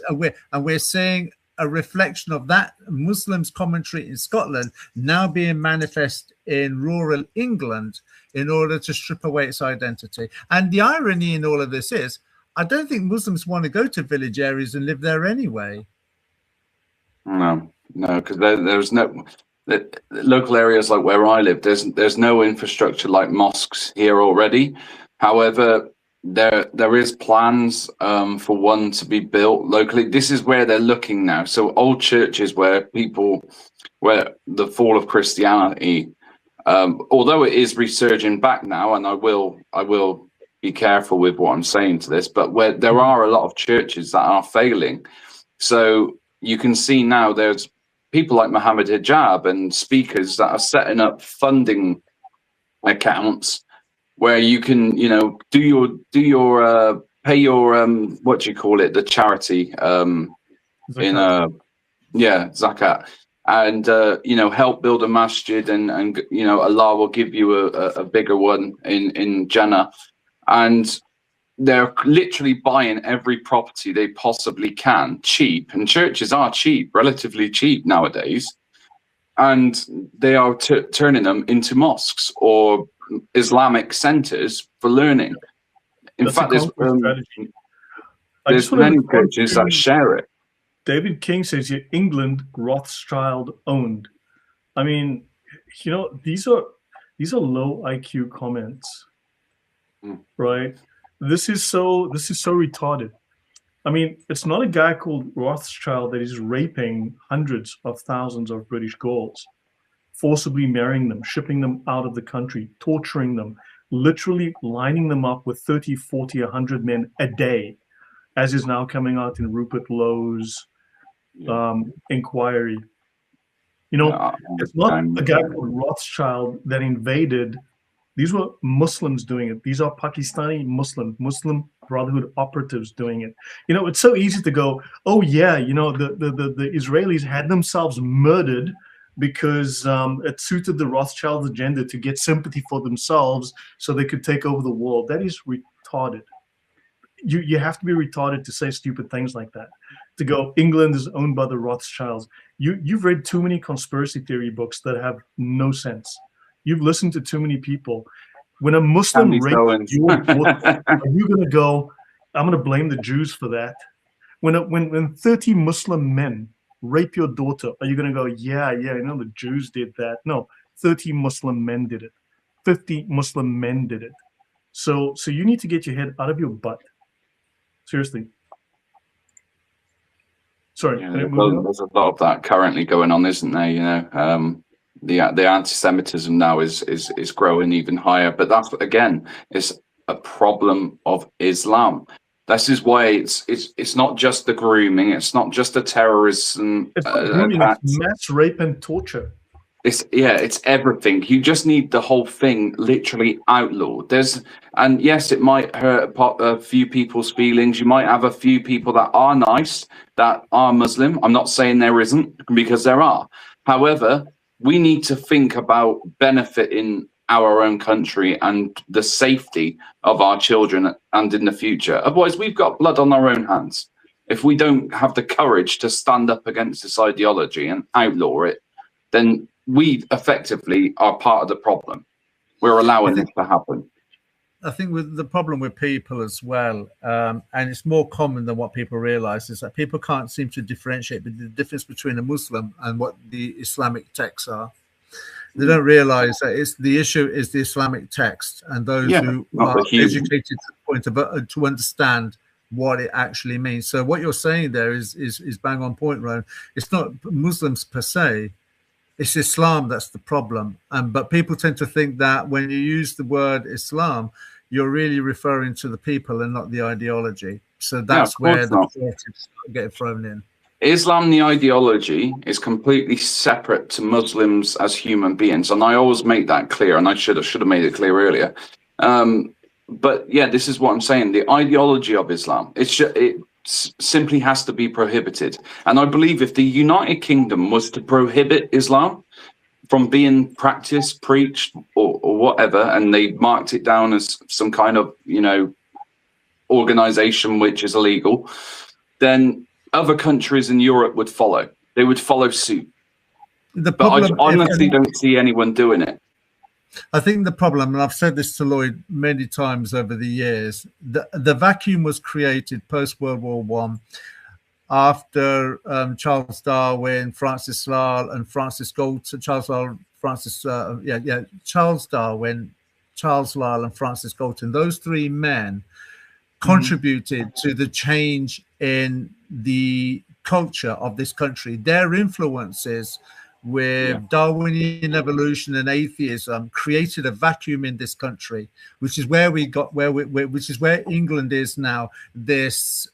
seeing a reflection of that Muslims commentary in Scotland now being manifest in rural England in order to strip away its identity. And the irony in all of this is, I don't think Muslims want to go to village areas and live there anyway. No, because there's no local areas like where I live. There's no infrastructure like mosques here already. However, there is plans for one to be built locally. This is where they're looking now. So old churches where the fall of Christianity, although it is resurging back now, and I will be careful with what I'm saying to this, but where there are a lot of churches that are failing. So you can see now there's people like Muhammad Hijab and speakers that are setting up funding accounts where you can, you know, pay your what do you call it, the charity zakat, and you know, help build a masjid, and you know, Allah will give you a bigger one in Jannah. And they're literally buying every property they possibly can cheap, and churches are cheap, relatively cheap nowadays, and they are turning them into mosques or Islamic centers for learning. In fact, there's many churches that share it. David King says here, England Rothschild owned. I mean, you know, these are low IQ comments, right? This is so retarded. I mean, it's not a guy called Rothschild that is raping hundreds of thousands of British Gauls, forcibly marrying them, shipping them out of the country, torturing them, literally lining them up with 30, 40, 100 men a day, as is now coming out in Rupert Lowe's inquiry. You know, it's not a guy called Rothschild that invaded. These were Muslims doing it. These are Pakistani Muslim Brotherhood operatives doing it. You know, it's so easy to go, oh yeah, you know, the Israelis had themselves murdered because it suited the Rothschilds' agenda to get sympathy for themselves so they could take over the world. That is retarded. You have to be retarded to say stupid things like that. To go, England is owned by the Rothschilds. You've read too many conspiracy theory books that have no sense. You've listened to too many people. When a Muslim rapes your daughter, are you going to go, I'm going to blame the Jews for that? When 30 Muslim men rape your daughter, are you going to go, yeah, you know, the Jews did that? No, 30 Muslim men did it. 50 Muslim men did it. So you need to get your head out of your butt. Seriously. Sorry. Yeah, there's a lot of that currently going on, isn't there? You know, the anti-Semitism now is growing even higher. But that's, again, is a problem of Islam. This is why it's not just the grooming. It's not just the terrorism. It's grooming, it's mass rape and torture. It's everything. You just need the whole thing literally outlawed. And yes, it might hurt a few people's feelings. You might have a few people that are nice, that are Muslim. I'm not saying there isn't, because there are. However, we need to think about benefiting our own country and the safety of our children and in the future. Otherwise, we've got blood on our own hands. If we don't have the courage to stand up against this ideology and outlaw it, then we effectively are part of the problem. We're allowing this to happen. I think with the problem with people as well, and it's more common than what people realize, is that people can't seem to differentiate the difference between a Muslim and what the Islamic texts are. They don't realize that the issue is the Islamic text, and those who are educated to the point of to understand what it actually means. So what you're saying there is bang on point, Ron. It's not Muslims per se. It's Islam that's the problem. But people tend to think that when you use the word Islam, you're really referring to the people and not the ideology. So that's where the positives get thrown in. Islam, the ideology, is completely separate to Muslims as human beings. And I always make that clear, and I should have made it clear earlier. But yeah, this is what I'm saying. The ideology of Islam, it simply has to be prohibited. And I believe if the United Kingdom was to prohibit Islam from being practiced, preached, or whatever, and they marked it down as some kind of, you know, organization which is illegal, then other countries in Europe would follow. They would follow suit. But I honestly don't see anyone doing it. I think the problem, and I've said this to Lloyd many times over the years, the vacuum was created post-World War I after Charles Darwin, Francis Lyle, and Francis Galton. Charles Darwin, Charles Lyle, and Francis Galton. Those three men contributed to the change in the culture of this country. Their influences with Darwinian evolution and atheism created a vacuum in this country, which is where we got which is where England is now. This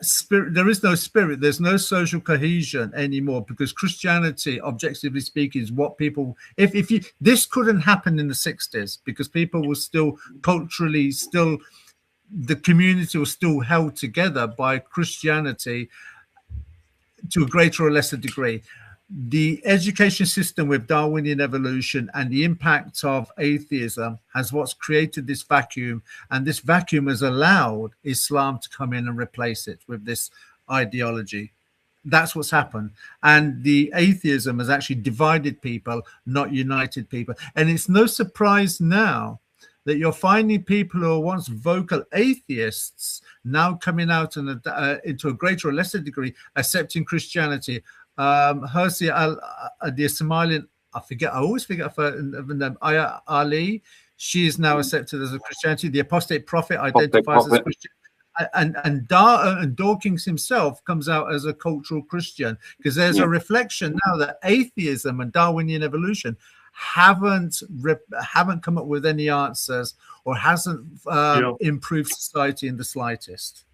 spirit, there is no spirit, there's no social cohesion anymore, because Christianity, objectively speaking, is what people, if you, this couldn't happen in the 60s, because people were still culturally the community was still held together by Christianity to a greater or lesser degree. The education system with Darwinian evolution and the impact of atheism has what's created this vacuum, and this vacuum has allowed Islam to come in and replace it with this ideology. That's what's happened. And the atheism has actually divided people, not united people. And it's no surprise now that you're finding people who are once vocal atheists now coming out and into a greater or lesser degree accepting Christianity. Hirsi the Somalian, I always forget her name, Ali, she is now accepted as a Christianity. The apostate prophet identifies as Christian. And Dawkins himself comes out as a cultural Christian, because there's a reflection now that atheism and Darwinian evolution haven't come up with any answers, or hasn't improved society in the slightest.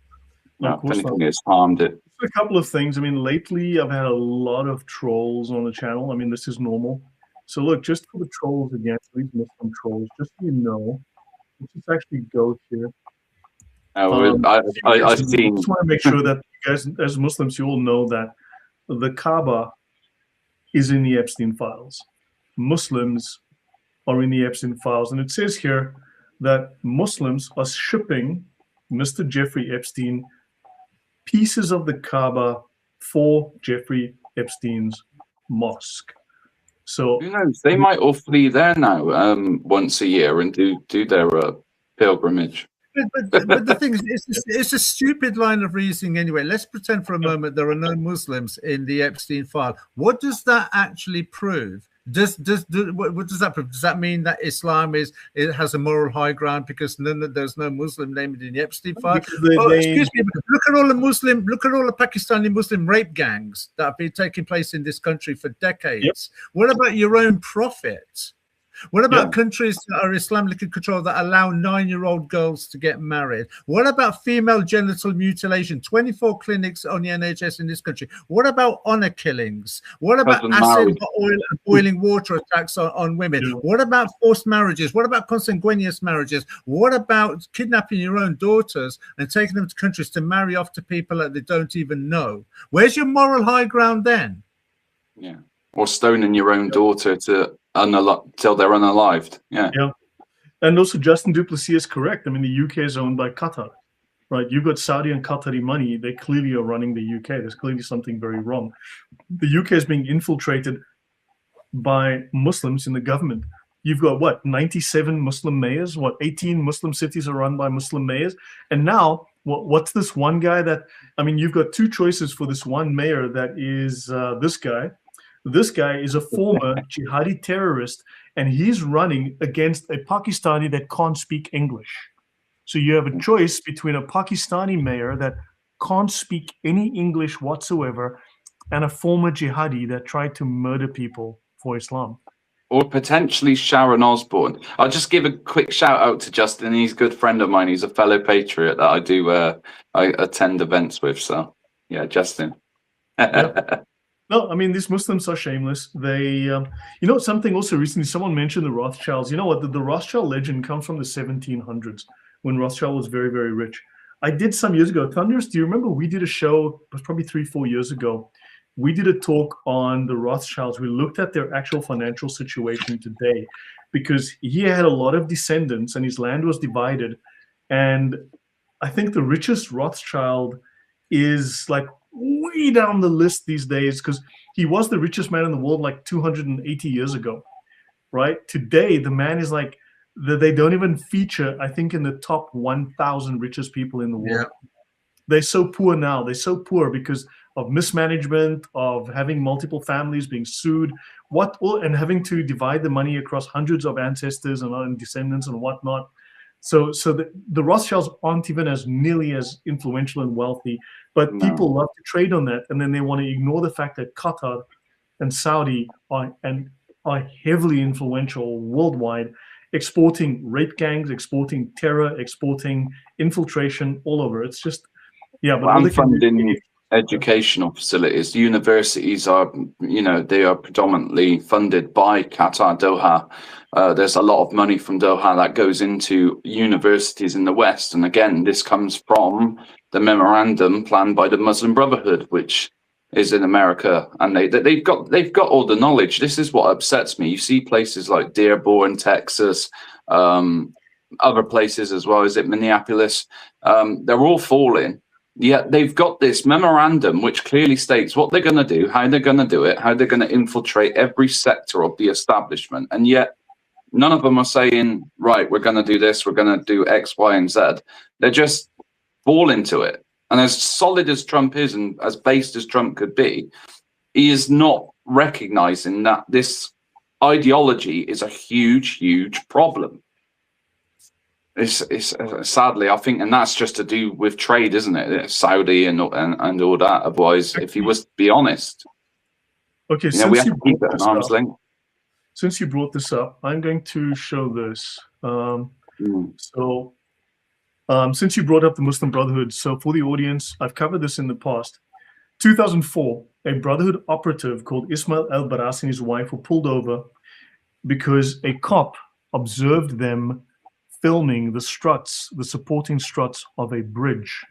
No, if anything, it's harmed it. A couple of things. I mean, lately I've had a lot of trolls on the channel. I mean, this is normal. So look, just for the trolls against these Muslim trolls, just so you know, Let's actually go here. I've seen. I just want to make sure that you guys, as Muslims, you all know that the Kaaba is in the Epstein files. Muslims are in the Epstein files. And it says here that Muslims are shipping Mr. Jeffrey Epstein pieces of the Kaaba for Jeffrey Epstein's mosque. So who knows? They might all flee there now once a year and do their pilgrimage. But the thing is, it's a stupid line of reasoning anyway. Let's pretend for a moment there are no Muslims in the Epstein file. What does that actually prove? What does that prove? Does that mean that Islam has a moral high ground because there's no Muslim named in the Epstein file? Excuse me, look at all the Pakistani Muslim rape gangs that have been taking place in this country for decades. Yep. What about your own prophet? What about countries that are Islamically controlled that allow 9-year-old girls to get married? What about female genital mutilation? 24 clinics on the NHS in this country. What about honor killings? What about acid, oil, and boiling water attacks on women? Yeah. What about forced marriages? What about consanguineous marriages? What about kidnapping your own daughters and taking them to countries to marry off to people that they don't even know? Where's your moral high ground then? Yeah. Or stoning your own daughter till they're unalived. Yeah. And also Justin Duplessis is correct. I mean, the UK is owned by Qatar, right? You've got Saudi and Qatari money. They clearly are running the UK. There's clearly something very wrong. The UK is being infiltrated by Muslims in the government. You've got what, 97 Muslim mayors? What, 18 Muslim cities are run by Muslim mayors? And now, what's this one guy that, I mean, you've got two choices for this one mayor that is this guy. This guy is a former jihadi terrorist, and he's running against a Pakistani that can't speak English. So you have a choice between a Pakistani mayor that can't speak any English whatsoever and a former jihadi that tried to murder people for Islam. Or potentially Sharon Osbourne. I'll just give a quick shout out to Justin. He's a good friend of mine. He's a fellow patriot that I do I attend events with. So yeah, Justin. Yep. No, I mean, these Muslims are shameless. They, you know, something also recently, someone mentioned the Rothschilds. You know what? The Rothschild legend comes from the 1700s when Rothschild was very, very rich. I did some years ago. Thunderous, do you remember we did a show, it was probably 3-4 years ago. We did a talk on the Rothschilds. We looked at their actual financial situation today because he had a lot of descendants and his land was divided. And I think the richest Rothschild is like way down the list these days because he was the richest man in the world like 280 years ago, right? Today, the man is like, they don't even feature, I think, in the top 1,000 richest people in the world. Yeah. They're so poor now. They're so poor because of mismanagement, of having multiple families being sued, and having to divide the money across hundreds of ancestors and descendants and whatnot. So the Rothschilds aren't even as nearly as influential and wealthy, but people love to trade on that, and then they want to ignore the fact that Qatar and Saudi are heavily influential worldwide, exporting rape gangs, exporting terror, exporting infiltration all over. It's just, yeah. But I'm funding educational facilities. Universities are, you know, they are predominantly funded by Qatar, Doha. There's a lot of money from Doha that goes into universities in the West. And again, this comes from the memorandum planned by the Muslim Brotherhood, which is in America. And they've got all the knowledge. This is what upsets me. You see places like Dearborn, Texas, other places as well. Is it Minneapolis? They're all falling. Yet they've got this memorandum which clearly states what they're going to do, how they're going to do it, how they're going to infiltrate every sector of the establishment. And yet none of them are saying, right, we're going to do this, we're going to do X, Y, and Z. They're just fall into it. And as solid as Trump is and as based as Trump could be, he is not recognizing that this ideology is a huge, huge problem. It's sadly, I think, and that's just to do with trade, isn't it? Saudi and all that. Otherwise, if he was to be honest, okay, we have to keep it at arm's length. Since you brought this up, I'm going to show this. Since you brought up the Muslim Brotherhood, so for the audience, I've covered this in the past. 2004, a Brotherhood operative called Ismail al-Barasi and his wife were pulled over because a cop observed them filming the struts, the supporting struts of a bridge,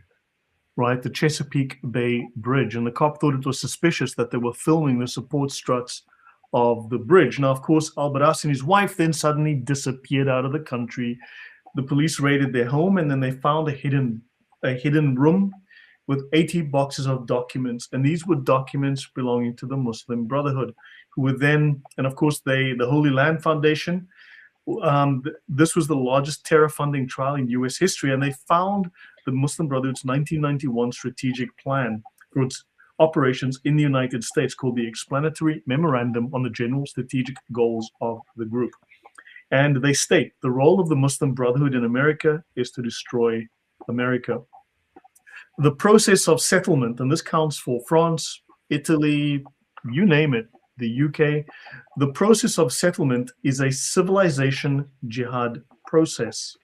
right? The Chesapeake Bay Bridge. And the cop thought it was suspicious that they were filming the support struts of the bridge. Now, of course, Albaraz and his wife then suddenly disappeared out of the country. The police raided their home, and then they found a hidden room with 80 boxes of documents. And these were documents belonging to the Muslim Brotherhood, who were then, and of course, the Holy Land Foundation. This was the largest terror funding trial in US history, and they found the Muslim Brotherhood's 1991 strategic plan for its operations in the United States, called the Explanatory Memorandum on the General Strategic Goals of the Group. And they state the role of the Muslim Brotherhood in America is to destroy America. The process of settlement, and this counts for France, Italy, you name it, the UK, the process of settlement is a civilization jihad process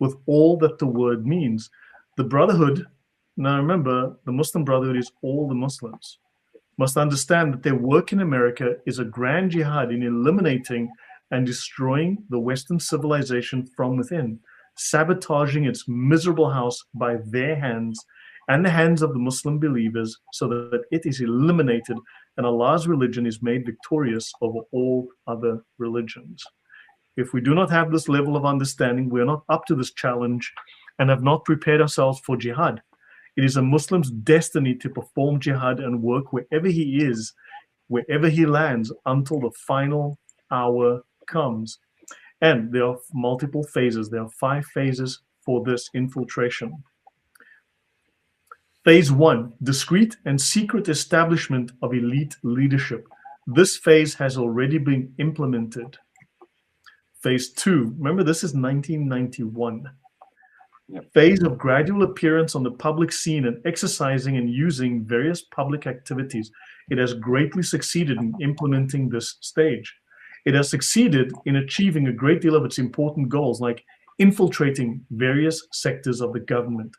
with all that the word means. The Brotherhood, now remember, the Muslim Brotherhood is all the Muslims, must understand that their work in America is a grand jihad in eliminating and destroying the Western civilization from within, sabotaging its miserable house by their hands and the hands of the Muslim believers, so that it is eliminated and Allah's religion is made victorious over all other religions. If we do not have this level of understanding, we are not up to this challenge and have not prepared ourselves for jihad. It is a Muslim's destiny to perform jihad and work wherever he is, wherever he lands, until the final hour comes. And there are multiple phases. There are 5 phases for this infiltration. Phase 1, discreet and secret establishment of elite leadership. This phase has already been implemented. Phase 2, remember this is 1991. Yep. Phase of gradual appearance on the public scene and exercising and using various public activities. It has greatly succeeded in implementing this stage. It has succeeded in achieving a great deal of its important goals, like infiltrating various sectors of the government,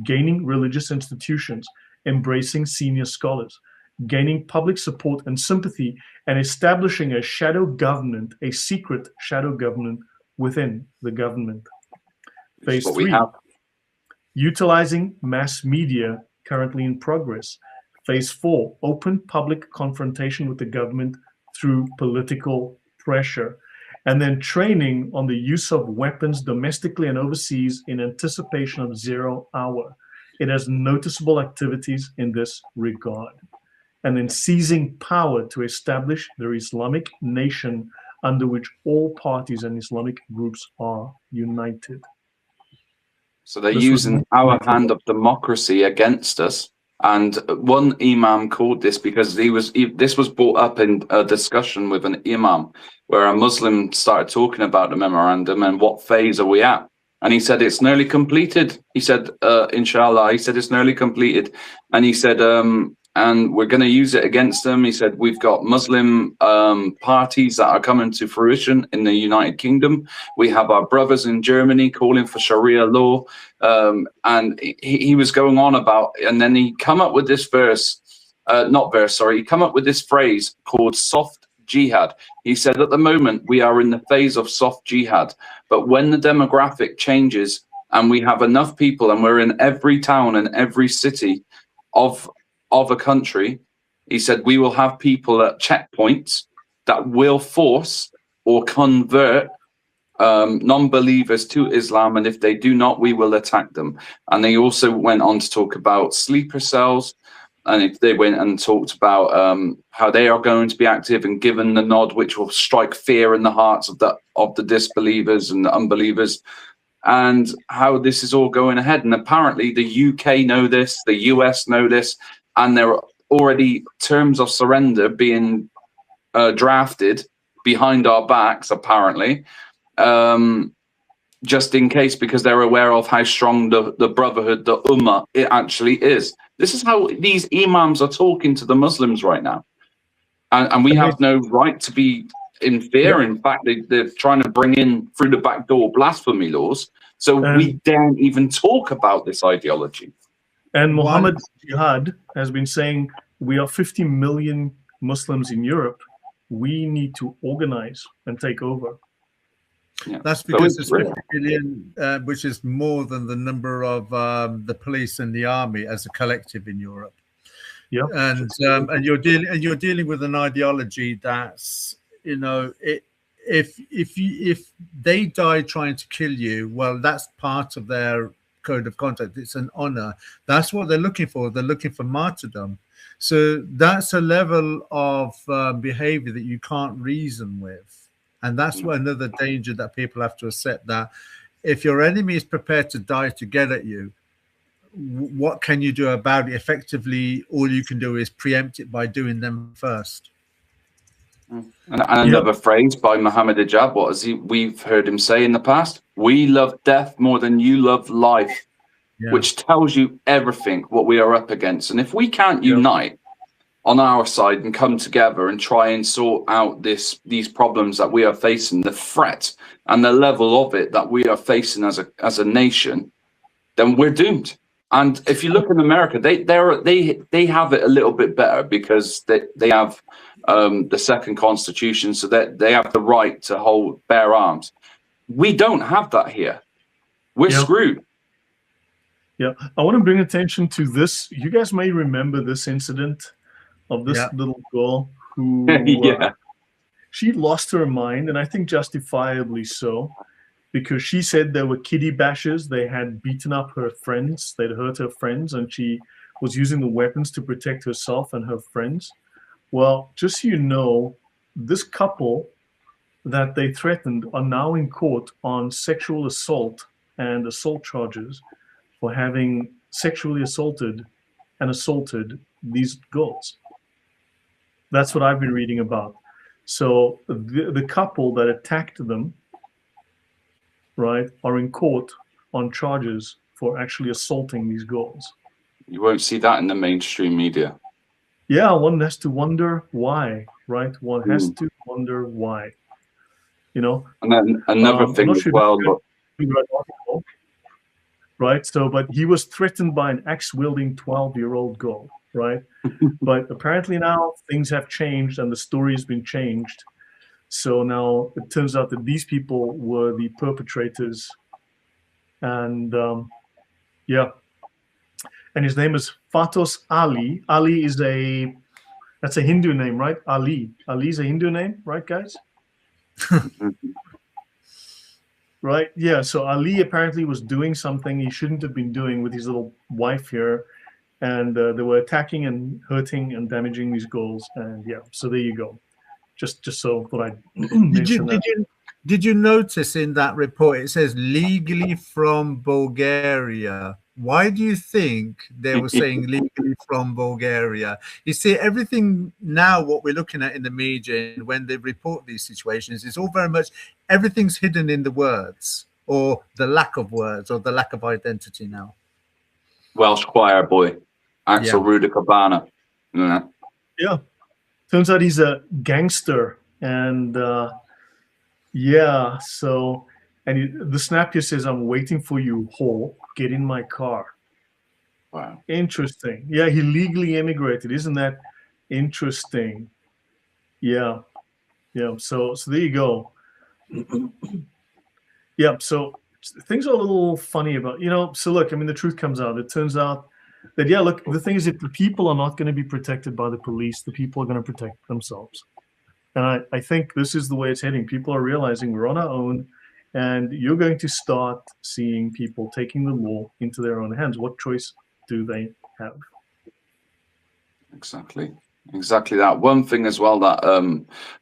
gaining religious institutions, embracing senior scholars, gaining public support and sympathy, and establishing a shadow government, a secret shadow government within the government. Phase 3, utilizing mass media, currently in progress. Phase 4, open public confrontation with the government through political pressure. And then training on the use of weapons domestically and overseas in anticipation of 0 hour. It has noticeable activities in this regard. And then seizing power to establish their Islamic nation, under which all parties and Islamic groups are united. So they're using our hand of democracy against us. And one imam called this, because this was brought up in a discussion with an imam, where a Muslim started talking about the memorandum and what phase are we at. And he said, it's nearly completed. He said, inshallah, he said, it's nearly completed. And he said, and we're going to use it against them. He said, we've got Muslim parties that are coming to fruition in the United Kingdom. We have our brothers in Germany calling for Sharia law. And he was going on about, and then he come up with this he come up with this phrase called soft jihad. He said, at the moment, we are in the phase of soft jihad. But when the demographic changes and we have enough people and we're in every town and every city of a country, he said, we will have people at checkpoints that will force or convert non-believers to Islam, and if they do not, we will attack them. And they also went on to talk about sleeper cells, and if they went and talked about how they are going to be active and given the nod, which will strike fear in the hearts of the disbelievers and the unbelievers, and how this is all going ahead. And apparently the UK know this, the US know this, and there are already terms of surrender being drafted behind our backs, apparently, just in case, because they're aware of how strong the brotherhood, the ummah, it actually is. This is how these imams are talking to the Muslims right now. And we have no right to be in fear. In fact, they're trying to bring in through the back door blasphemy laws. So we daren't even talk about this ideology. And Muhammad Jihad has been saying, we are 50 million Muslims in Europe. We need to organize and take over. Yeah. That's because So it's 50 million, which is more than the number of the police and the army as a collective in Europe. Yeah, and you're dealing with an ideology that's, you know, if they die trying to kill you, well, that's part of their code of conduct. It's an honor. That's what they're looking for. They're looking for martyrdom. So that's a level of behavior that you can't reason with. And that's what another danger that people have to accept, that if your enemy is prepared to die to get at you, what can you do about it? Effectively, all you can do is preempt it by doing them first. And another phrase by Muhammad Hijab, we've heard him say in the past, we love death more than you love life, which tells you everything what we are up against. And if we can't unite on our side and come together and try and sort out these problems that we are facing, the threat and the level of it that we are facing as a nation, then we're doomed. And if you look in America, they have it a little bit better because they have the second constitution, so that they have the right to bear arms. We don't have that here. We're screwed. Yeah, I want to bring attention to this. You guys may remember this incident of this little girl who she lost her mind, and I think justifiably so, because she said there were kiddie bashers. They had beaten up her friends. They'd hurt her friends, and she was using the weapons to protect herself and her friends. Well, just so you know, this couple that they threatened are now in court on sexual assault and assault charges for having sexually assaulted and assaulted these girls. That's what I've been reading about. So the couple that attacked them, right, are in court on charges for actually assaulting these girls. You won't see that in the mainstream media. Yeah, one has to wonder why, right? One has to wonder why, you know. And then another thing as well. Right, so, but he was threatened by an axe-wielding 12-year-old girl, right? But apparently now things have changed and the story has been changed. So now it turns out that these people were the perpetrators. And and his name is Fatos Ali. Ali is that's a Hindu name, right? Ali is a Hindu name, right, guys? Right, yeah, so Ali apparently was doing something he shouldn't have been doing with his little wife here, and they were attacking and hurting and damaging these girls, and so there you go. Just so that I mention that. Did you notice in that report it says legally from Bulgaria? Why do you think they were saying legally from Bulgaria? You see, everything now, what we're looking at in the media, and when they report these situations, is all very much, everything's hidden in the words, or the lack of words, or the lack of identity now. Welsh choir boy, Axel Rudicabana. Yeah. Turns out he's a gangster. And so, and the snap here says, I'm waiting for you, whore. Get in my car. Wow. Interesting. Yeah, he legally immigrated. Isn't that interesting? Yeah. So there you go. So things are a little funny about, so look, I mean, the truth comes out. It turns out that, look, the thing is, if the people are not going to be protected by the police, the people are going to protect themselves. And I think this is the way it's heading. People are realizing we're on our own. And you're going to start seeing people taking the law into their own hands. What choice do they have? Exactly that. One thing as well that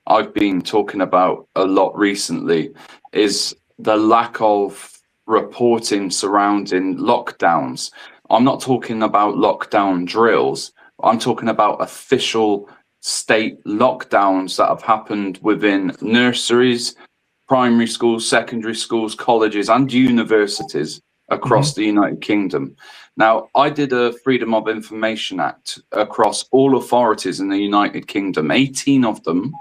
I've been talking about a lot recently is the lack of reporting surrounding lockdowns. I'm not talking about lockdown drills. I'm talking about official state lockdowns that have happened within nurseries, primary schools, secondary schools, colleges, and universities across the United Kingdom. Now, I did a Freedom of Information Act across all authorities in the United Kingdom. 18 of them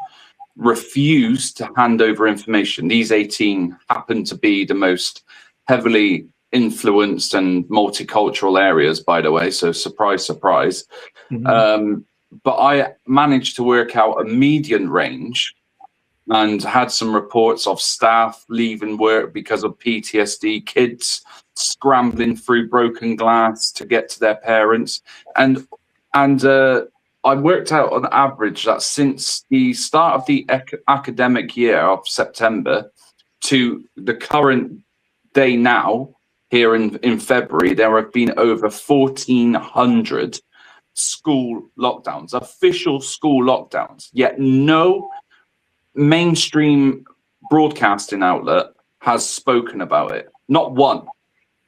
refused to hand over information. These 18 happen to be the most heavily influenced and multicultural areas, by the way, so surprise, surprise. But I managed to work out a median range and had some reports of staff leaving work because of PTSD, kids scrambling through broken glass to get to their parents. And I worked out on average that since the start of the academic year of September to the current day now, here in February, there have been over 1,400 school lockdowns, official school lockdowns, yet no mainstream broadcasting outlet has spoken about it. Not one.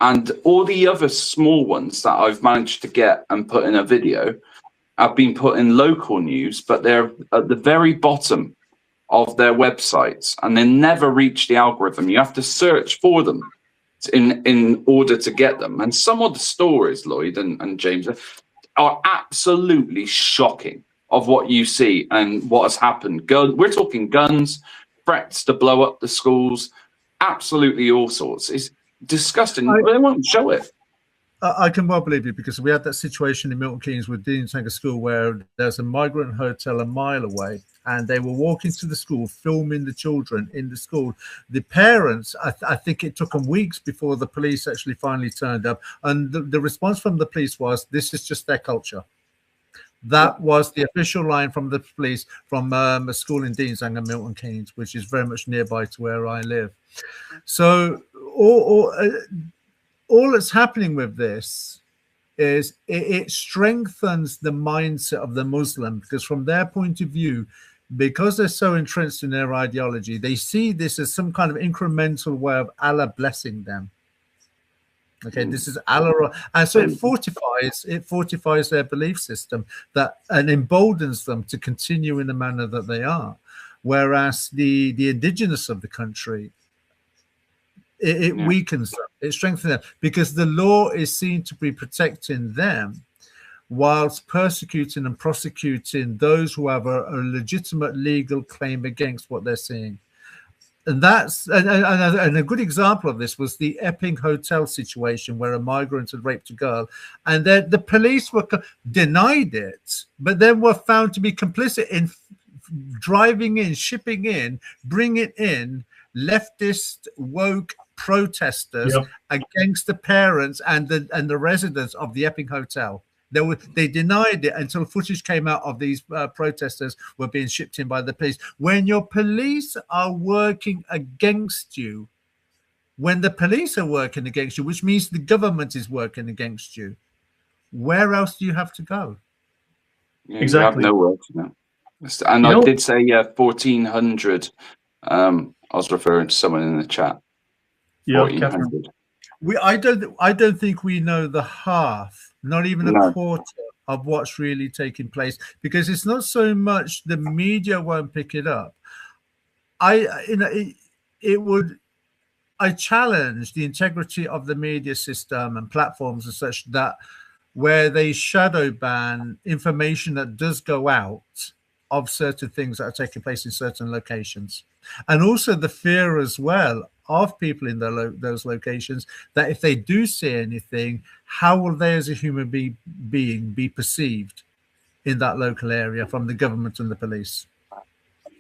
And all the other small ones that I've managed to get and put in a video have been put in local news, but they're at the very bottom of their websites and they never reach the algorithm. You have to search for them in order to get them. And some of the stories, Lloyd and James, are absolutely shocking of what you see and what has happened. We're talking guns, threats to blow up the schools, absolutely all sorts. It's disgusting. They won't show it. I can well believe it, because we had that situation in Milton Keynes with Dean Tanger School where there's a migrant hotel a mile away and they were walking to the school, filming the children in the school. The parents, I think it took them weeks before the police actually finally turned up. And the response from the police was, this is just their culture. That was the official line from the police from a school in Dean Tanger, Milton Keynes, which is very much nearby to where I live. So all that's happening with this is it strengthens the mindset of the Muslim, because from their point of view, because they're so entrenched in their ideology, they see this as some kind of incremental way of Allah blessing them. Okay, this is Allah, and so it fortifies their belief system and emboldens them to continue in the manner that they are. Whereas the indigenous of the country, it weakens them, it strengthens them, because the law is seen to be protecting them whilst persecuting and prosecuting those who have a legitimate legal claim against what they're seeing. And that's and a good example of this was the Epping Hotel situation where a migrant had raped a girl, and the police were denied it, but then were found to be complicit in driving in, shipping in, bringing in leftist woke protesters against the parents and the residents of the Epping Hotel. They denied it until footage came out of these protesters were being shipped in by the police. When your police are working against you, when the police are working against you, which means the government is working against you, where else do you have to go? Yeah, exactly. You have nowhere to go. And I did say 1,400. I was referring to someone in the chat. Yeah, Catherine. I don't think we know the half, not even a quarter of what's really taking place, because it's not so much the media won't pick it up. I challenge the integrity of the media system and platforms and such, that where they shadow ban information that does go out of certain things that are taking place in certain locations. And also the fear as well of people in those locations, that if they do see anything, how will they as a human being be perceived in that local area from the government and the police?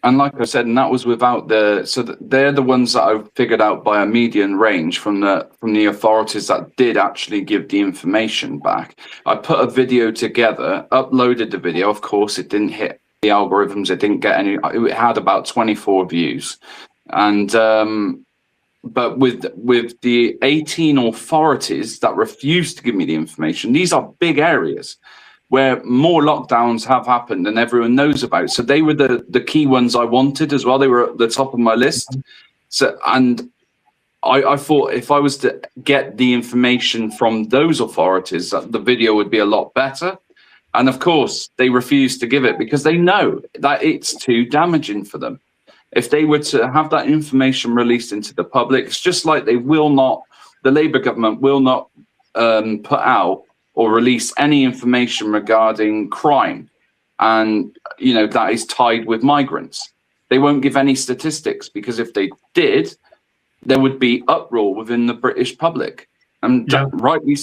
And like I said, and that was without they're the ones that I've figured out by a median range from the authorities that did actually give the information back. I put a video together, uploaded the video. Of course, it didn't hit the algorithms. It didn't get any. It had about 24 views, and but with the 18 authorities that refused to give me the information, these are big areas where more lockdowns have happened and everyone knows about. So they were the key ones I wanted as well. They were at the top of my list. So, and I thought if I was to get the information from those authorities, that the video would be a lot better. And of course, they refused to give it because they know that it's too damaging for them. If they were to have that information released into the public, it's just like they will not, the Labour government will not put out or release any information regarding crime, and that is tied with migrants. They won't give any statistics, because if they did, there would be uproar within the British public, and rightly